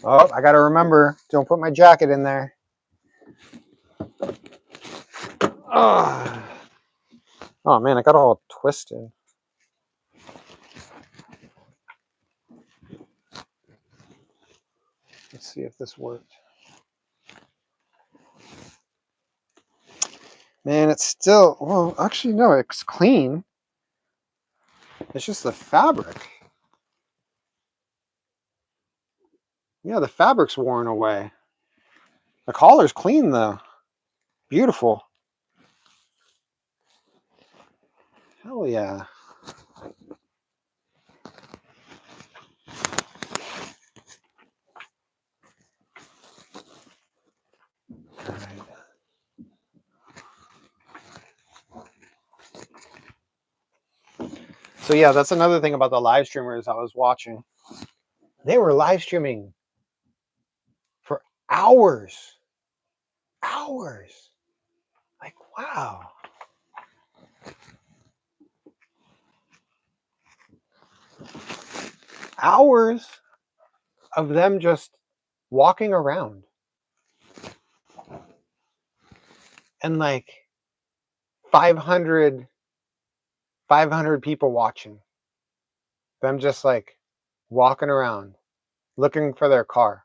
Oh, I gotta remember, don't put my jacket in there. Oh, oh man, I got all twisted. Let's see if this worked. Man, it's still, well, actually, no, it's clean. It's just the fabric. Yeah, the fabric's worn away. The collar's clean, though. Beautiful. Hell yeah. All right. So yeah, that's another thing about the live streamers I was watching. They were live streaming for hours. Hours. Like, wow. Hours of them just walking around. And like 500 people watching. Them just like walking around looking for their car.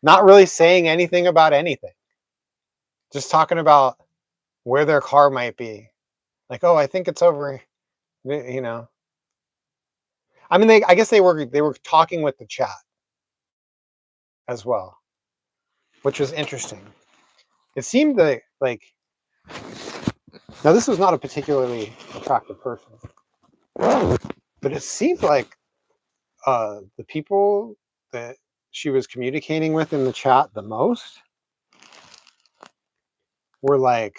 Not really saying anything about anything. Just talking about where their car might be. Like, oh, I think it's over, you know. I mean, I guess they were talking with the chat as well, which was interesting. It seemed like now this was not a particularly attractive person, but it seemed like the people that she was communicating with in the chat the most were like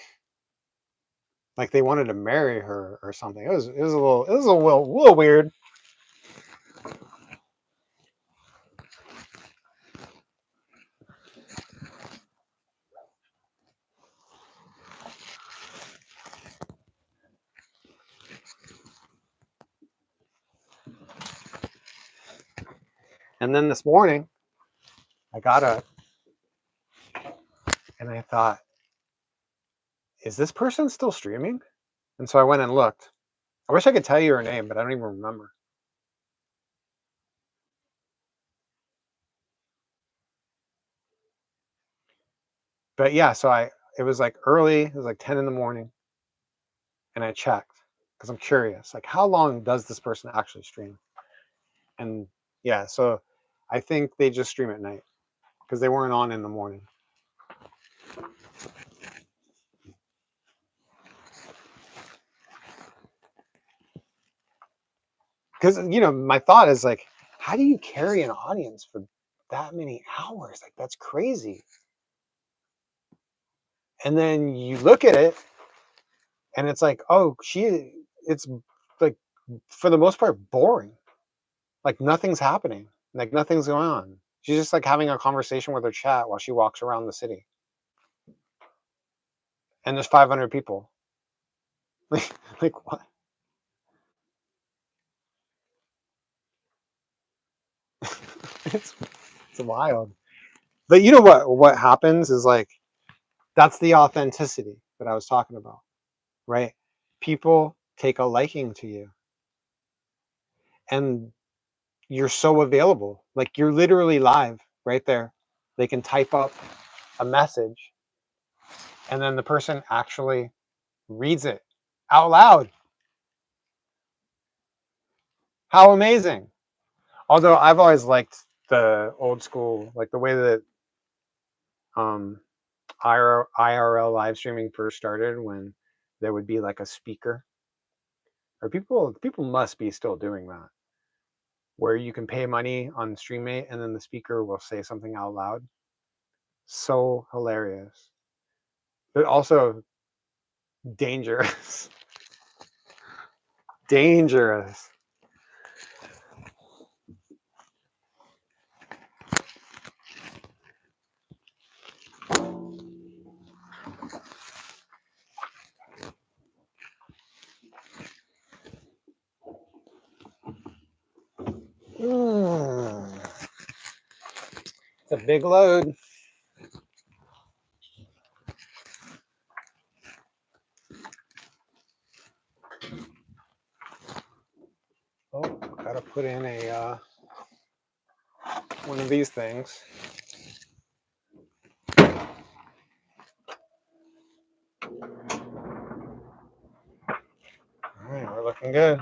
they wanted to marry her or something. It was a little weird. And then this morning, I got up and I thought, is this person still streaming? And so I went and looked. I wish I could tell you her name, but I don't even remember. But yeah, so it was like early, it was like 10 in the morning, and I checked because I'm curious, like how long does this person actually stream? And yeah, so I think they just stream at night because they weren't on in the morning. Because my thought is like, how do you carry an audience for that many hours? Like that's crazy. And then you look at it and it's like, oh, it's like for the most part boring. Like nothing's happening. Like nothing's going on. She's just like having a conversation with her chat while she walks around the city. And there's 500 people. Like what? it's wild. But you know what happens is like that's the authenticity that I was talking about, right? People take a liking to you. And you're so available. Like you're literally live right there. They can type up a message and then the person actually reads it out loud. How amazing. Although I've always liked the old school, like the way that IRL live streaming first started, when there would be like a speaker, or people must be still doing that, where you can pay money on StreamMate and then the speaker will say something out loud. So hilarious. But also dangerous. Dangerous. It's a big load. Oh, gotta put in a one of these things. All right, we're looking good.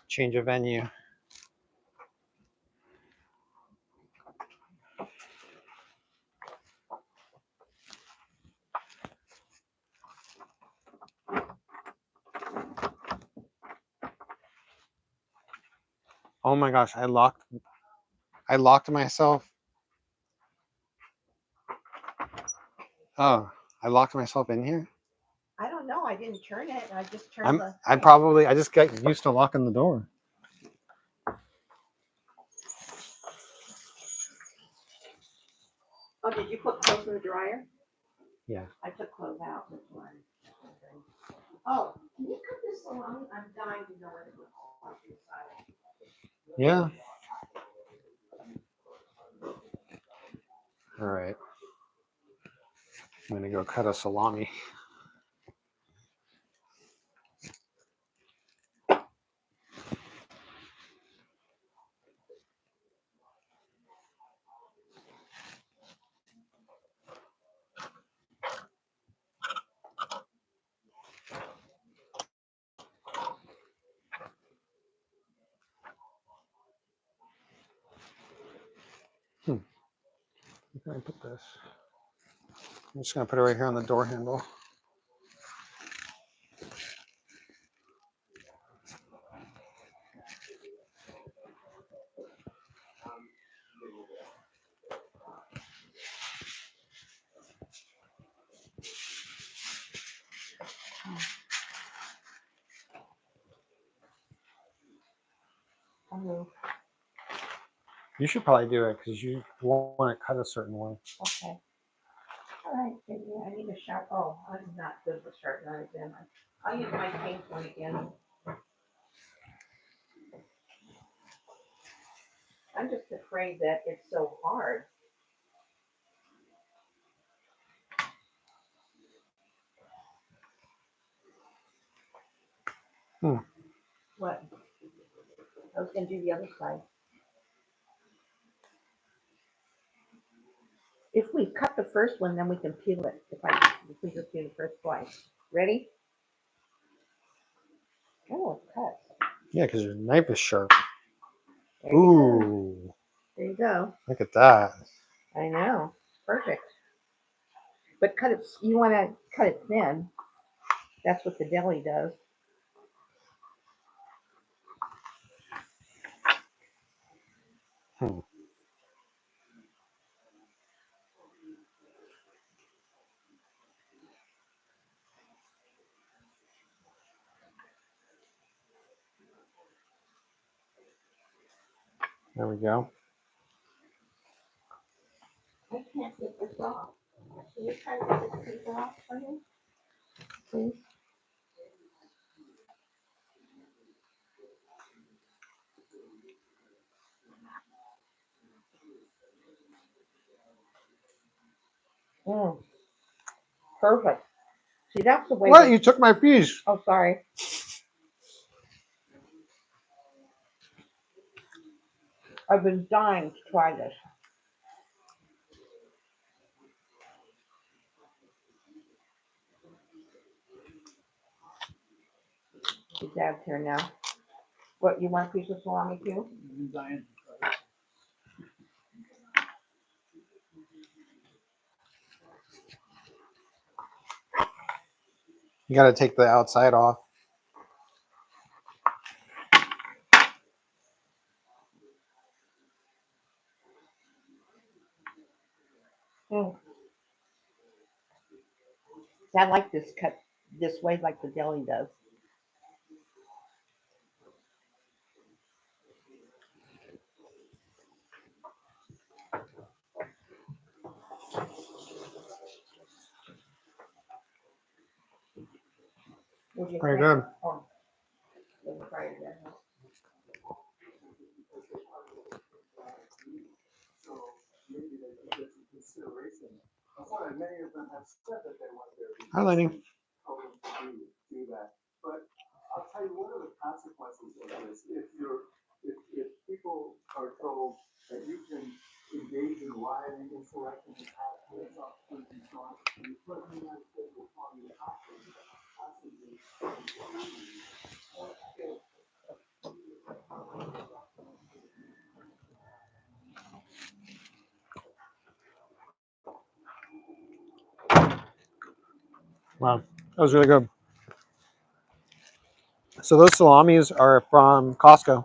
Change of venue. Oh my gosh, I locked myself. Oh, I locked myself in here. I don't know. I didn't turn it. I just turned I the. just got used to locking the door. Oh, did you put clothes in the dryer? Yeah. I took clothes out. That's why. Oh, can you cut this salami? I'm dying to know what it looks like inside. Yeah. All right. I'm gonna go cut a salami. Where can I put this? I'm just gonna put it right here on the door handle. Oh, You should probably do it because you want it cut a certain way. okay. All right, maybe I need a sharp. Oh, I'm not good with sharp knives. Then I'll use my pink one again. I'm just afraid that it's so hard. What? I was gonna do the other side. If we cut the first one, then we can peel it. If we just do the first slice. Ready? Oh, it cuts. Yeah, because your knife is sharp. There you go. Ooh, There you go. look at that. I know. Perfect. But cut it. You want to cut it thin. That's what the deli does. Hmm. There we go. I can't get this off. Can you try to get this piece off for me, please? Mm, perfect. See, that's the way. What? You took my piece. Oh, sorry. I've been dying to try this. Your dad's here now. What, you want a piece of salami too? You got to take the outside off. Mm. I like this cut this way like the deli does. Very good. Oh, Hi, Lenny. Wow, that was really good. So those salamis are from Costco.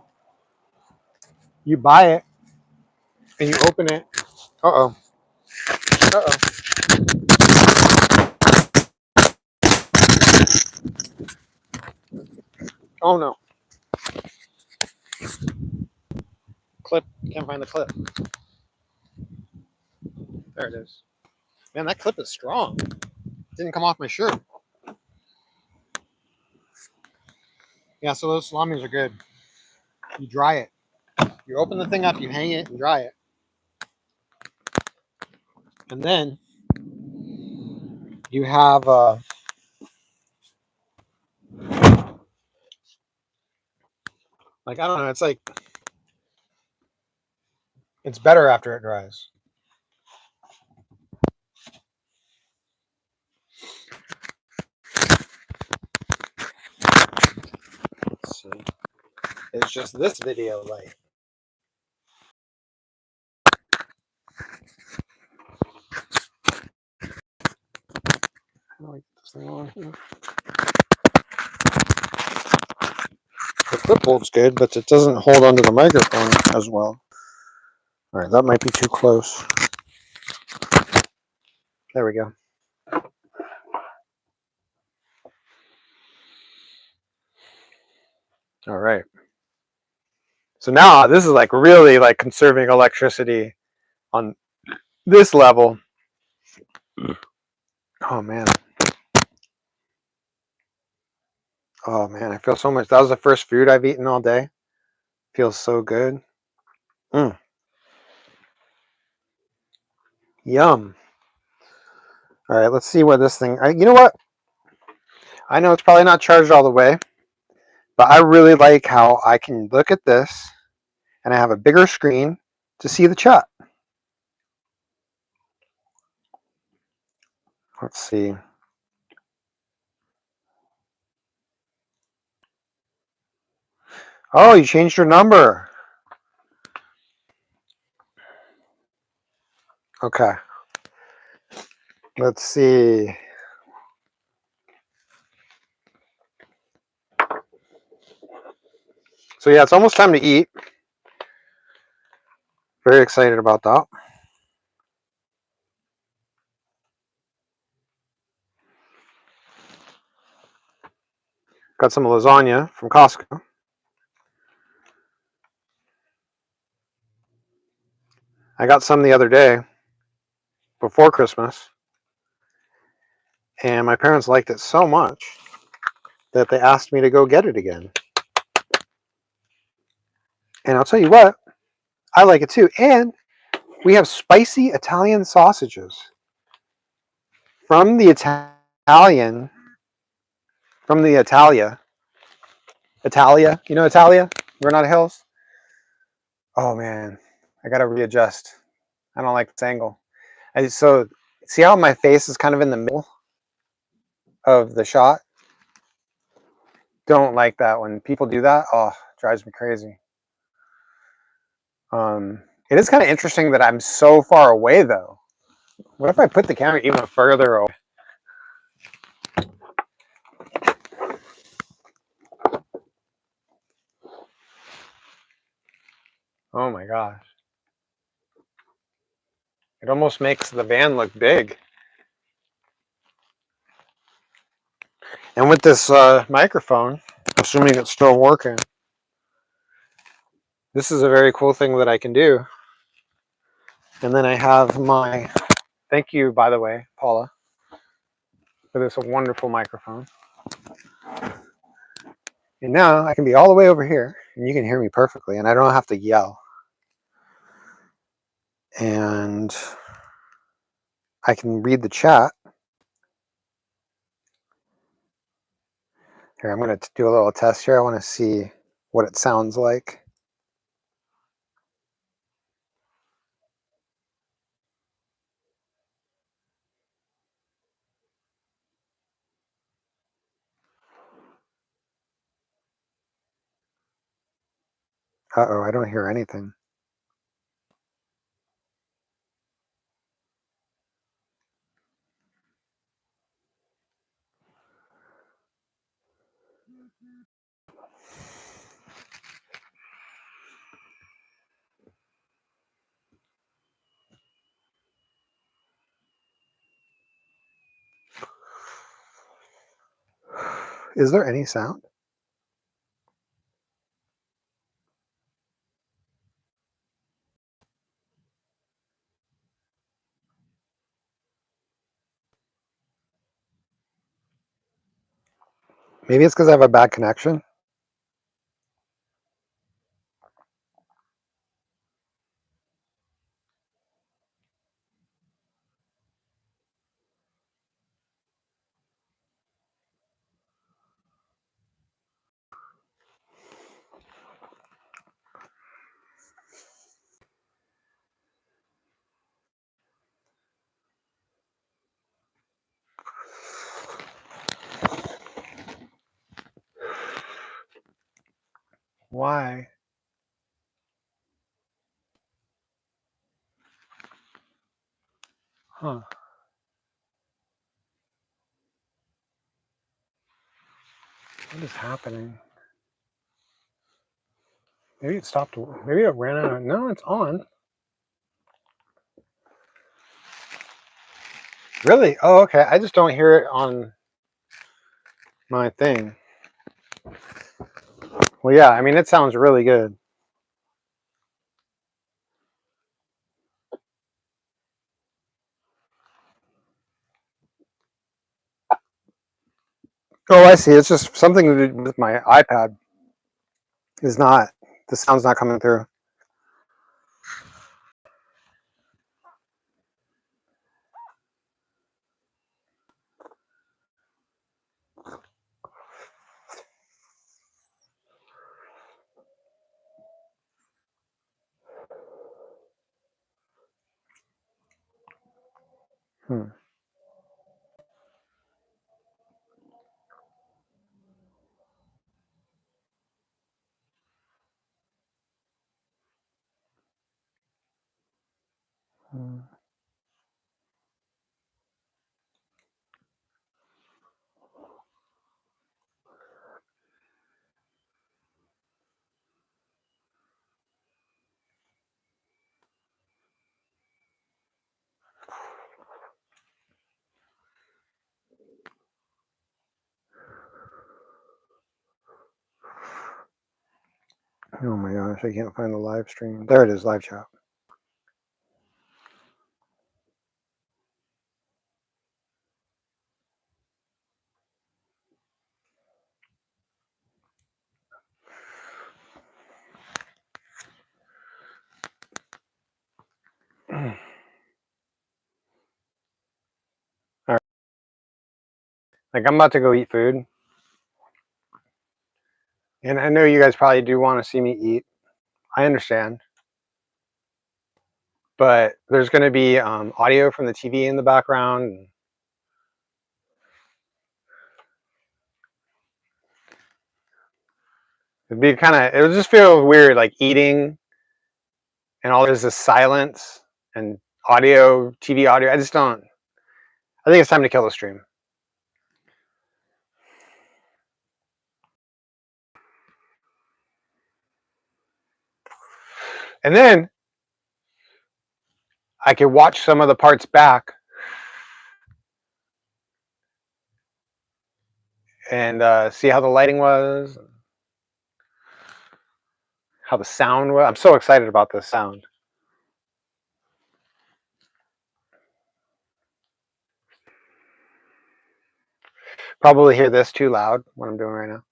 You buy it and you open it. Uh-oh. Uh-oh. Oh no. Clip. Can't find the clip. There it is. Man, that clip is strong. Didn't come off my shirt. Yeah, so those salamis are good. You dry it. You open the thing up, you hang it and dry it. And then you have like, I don't know, it's like, it's better after it dries. Let's see. It's just this video light. How do I get this thing on here? The clip holds good, but it doesn't hold onto the microphone as well. All right, that might be too close. There we go. All right. So now this is like really like conserving electricity on this level. Oh man. Oh man, I feel so much. That was the first food I've eaten all day. Feels so good. Yum. All right, let's see what this thing. You know what? I know it's probably not charged all the way, but I really like how I can look at this and I have a bigger screen to see the chat. Let's see. Oh, you changed your number. Okay. Let's see. So yeah, it's almost time to eat. Very excited about that. Got some lasagna from Costco. I got some the other day before Christmas, and my parents liked it so much that they asked me to go get it again. And I'll tell you what, I like it too. And we have spicy Italian sausages from the Italia. You know Italia? Granada Hills? Oh man, I gotta readjust. I don't like this angle. So see how my face is kind of in the middle of the shot? Don't like that when people do that. Oh, it drives me crazy. It is kind of interesting that I'm so far away though. What if I put the camera even further away? Oh my gosh. It almost makes the van look big. And with this microphone, assuming it's still working, this is a very cool thing that I can do. And then I have my, thank you, by the way, Paula, for this wonderful microphone. And now I can be all the way over here and you can hear me perfectly and I don't have to yell. And I can read the chat. Here, I'm going to do a little test here. I want to see what it sounds like. Uh-oh, I don't hear anything. Is there any sound? Maybe it's because I have a bad connection. Why? Huh. What is happening? Maybe it stopped. Maybe it ran out. No, it's on. Really? Oh, okay. I just don't hear it on my thing. Well, yeah, I mean, it sounds really good. Oh, I see. It's just something to do with my iPad. Is not, the sound's not coming through. Hmm. Hmm. Oh my gosh, I can't find the live stream. There it is, live chat. All right. Like, I'm about to go eat food. And I know you guys probably do want to see me eat. I understand. But there's going to be audio from the TV in the background. It would just feel weird, like eating and all there's this silence and audio, TV audio. I just don't, I think it's time to kill the stream. And then I could watch some of the parts back and see how the lighting was, how the sound was. I'm so excited about this sound. Probably hear this too loud, what I'm doing right now.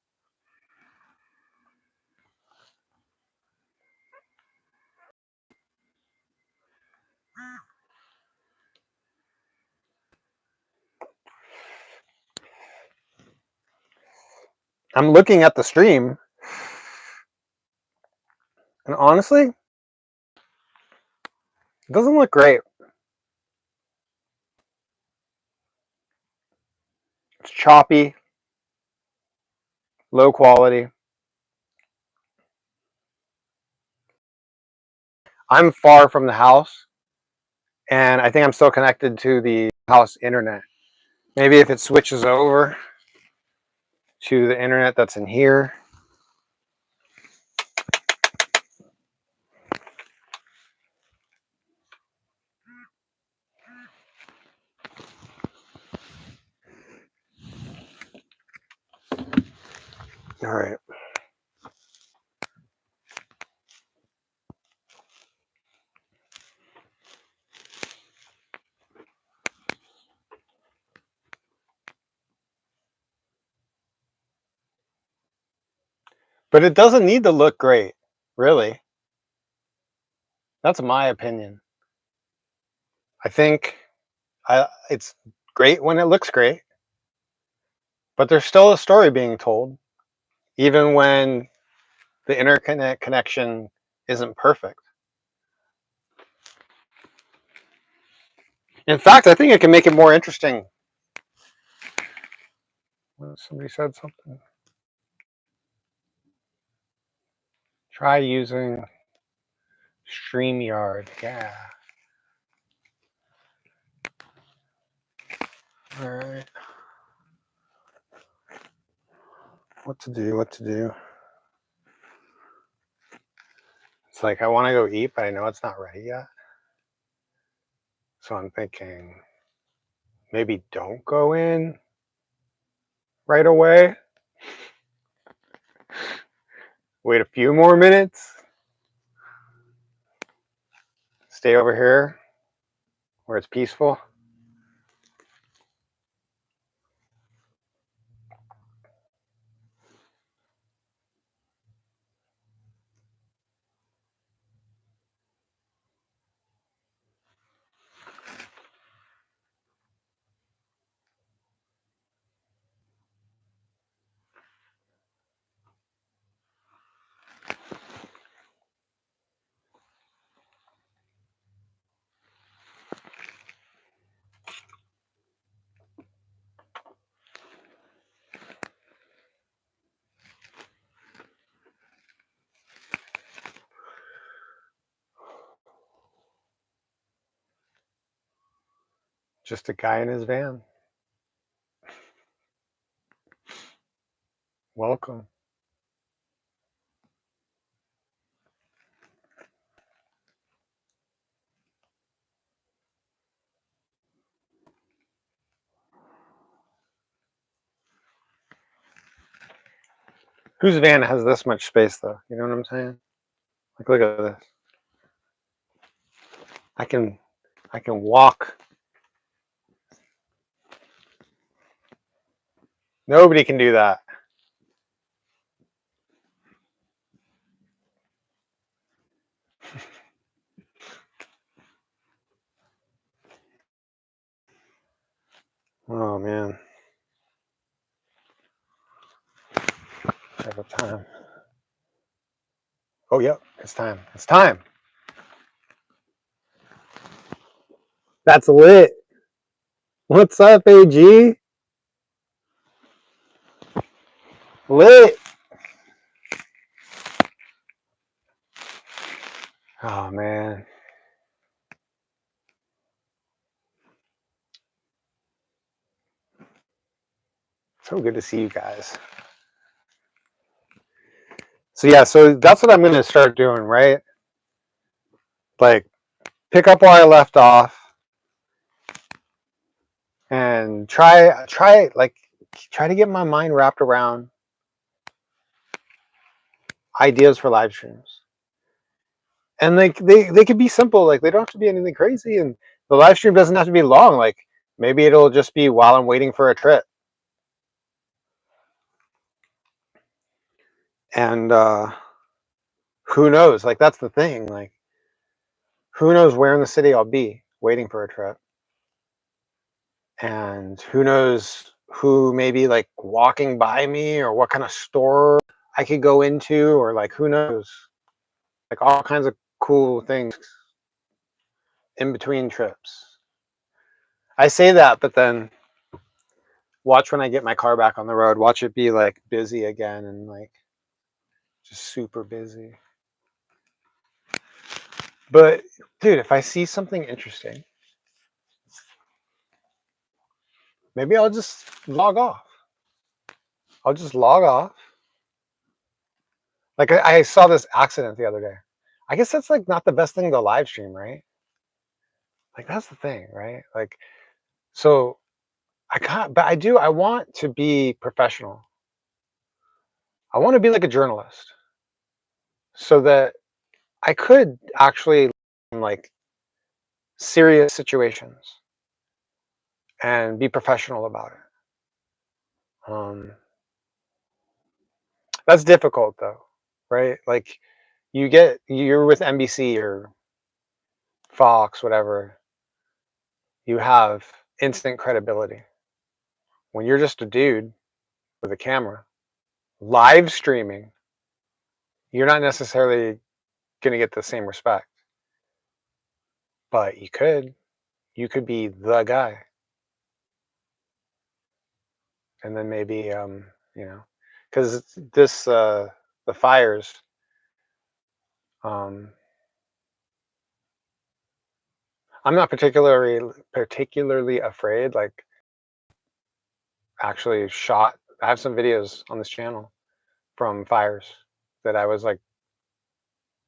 I'm looking at the stream, and honestly, it doesn't look great. It's choppy, low quality. I'm far from the house, and I think I'm still connected to the house internet. Maybe if it switches over to the internet that's in here. All right. But it doesn't need to look great, really. That's my opinion. I think it's great when it looks great, but there's still a story being told, even when the internet connection isn't perfect. In fact, I think it can make it more interesting. Somebody said something. Try using StreamYard. Yeah. All right. What to do. It's like I want to go eat, but I know it's not ready yet. So I'm thinking maybe don't go in right away. Wait a few more minutes. Stay over here where it's peaceful. Just a guy in his van. Welcome. Whose van has this much space though? You know what I'm saying? Like, look at this. I can walk. Nobody can do that. Oh man. Every time. Oh yep, it's time. It's time. That's lit. What's up, AG? Lit. Oh man. So good to see you guys. So yeah, so that's what I'm gonna start doing, right? Like pick up where I left off and try like try to get my mind wrapped around ideas for live streams. And like they could be simple, like they don't have to be anything crazy, and the live stream doesn't have to be long. Like maybe it'll just be while I'm waiting for a trip. And who knows? Like that's the thing. Like who knows where in the city I'll be waiting for a trip. And who knows who may be like walking by me, or what kind of store I could go into, or like who knows, like all kinds of cool things in between trips. I say that, but then watch when I get my car back on the road, watch it be like busy again, and like just super busy. But dude, if I see something interesting, maybe I'll just log off. I'll just log off. Like I saw this accident the other day. I guess that's like not the best thing to live stream, right? Like that's the thing, right? Like so I can't, but I want to be professional. I want to be like a journalist so that I could actually like serious situations and be professional about it. That's difficult though, right? Like you're with NBC or Fox, whatever. You have instant credibility. When you're just a dude with a camera, live streaming, you're not necessarily going to get the same respect. But you could be the guy. And then maybe cuz this the fires um I'm not particularly afraid. Like actually shot, I have some videos on this channel from fires that I was like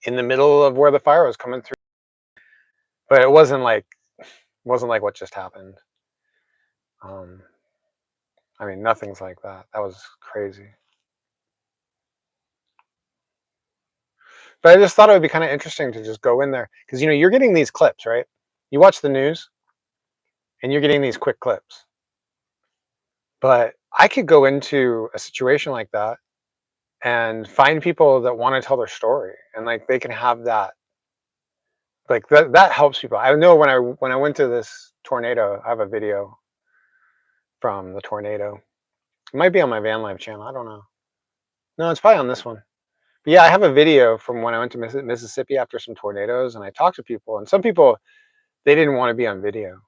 in the middle of where the fire was coming through. But it wasn't like what just happened. I mean, nothing's like that. That was crazy. But I just thought it would be kind of interesting to just go in there because you're getting these clips, right? You watch the news and you're getting these quick clips. But I could go into a situation like that and find people that want to tell their story, and like they can have that. Like that helps people. I know when I went to this tornado, I have a video from the tornado. It might be on my Van Life channel. I don't know. No, it's probably on this one. But yeah, I have a video from when I went to Mississippi after some tornadoes, and I talked to people, and some people they didn't want to be on video,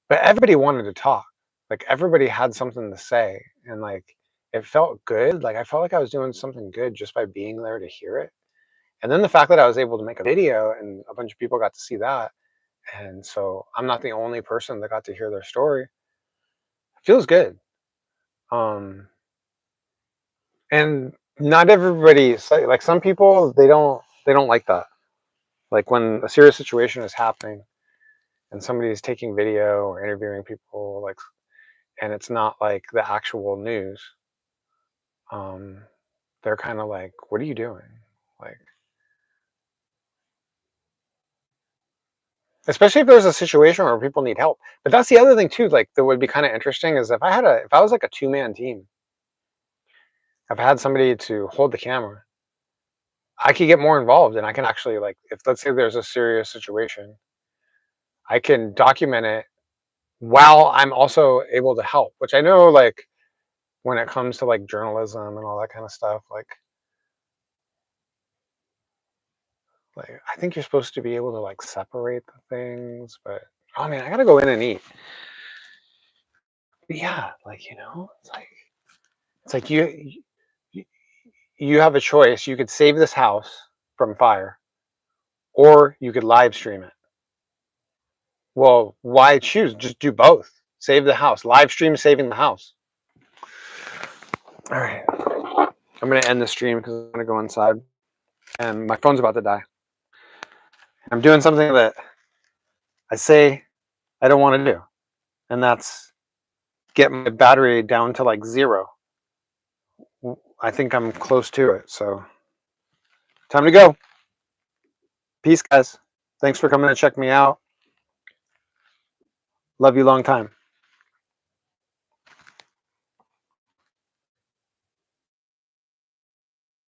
but everybody wanted to talk. Like everybody had something to say, and like it felt good. Like I felt like I was doing something good just by being there to hear it. And then the fact that I was able to make a video and a bunch of people got to see that, and so I'm not the only person that got to hear their story. It feels good. And not everybody, like some people they don't like that. Like when a serious situation is happening and somebody's taking video or interviewing people, like, and it's not like the actual news, they're kind of like, what are you doing? Like, especially if there's a situation where people need help. But that's the other thing too, like that would be kind of interesting is if I was like a 2-man team, if I had somebody to hold the camera, I could get more involved, and I can actually, like, if let's say there's a serious situation, I can document it while I'm also able to help, which I know, like, when it comes to like journalism and all that kind of stuff, like I think you're supposed to be able to like separate the things, but oh man, I gotta go in and eat. But yeah, like it's like you you have a choice. You could save this house from fire, or you could live stream it. Well, why choose? Just do both. Save the house. Live stream saving the house. All right. I'm going to end the stream because I'm going to go inside. And my phone's about to die. I'm doing something that I say I don't want to do. And that's get my battery down to like 0. I think I'm close to it. So time to go. Peace, guys. Thanks for coming to check me out. Love you long time.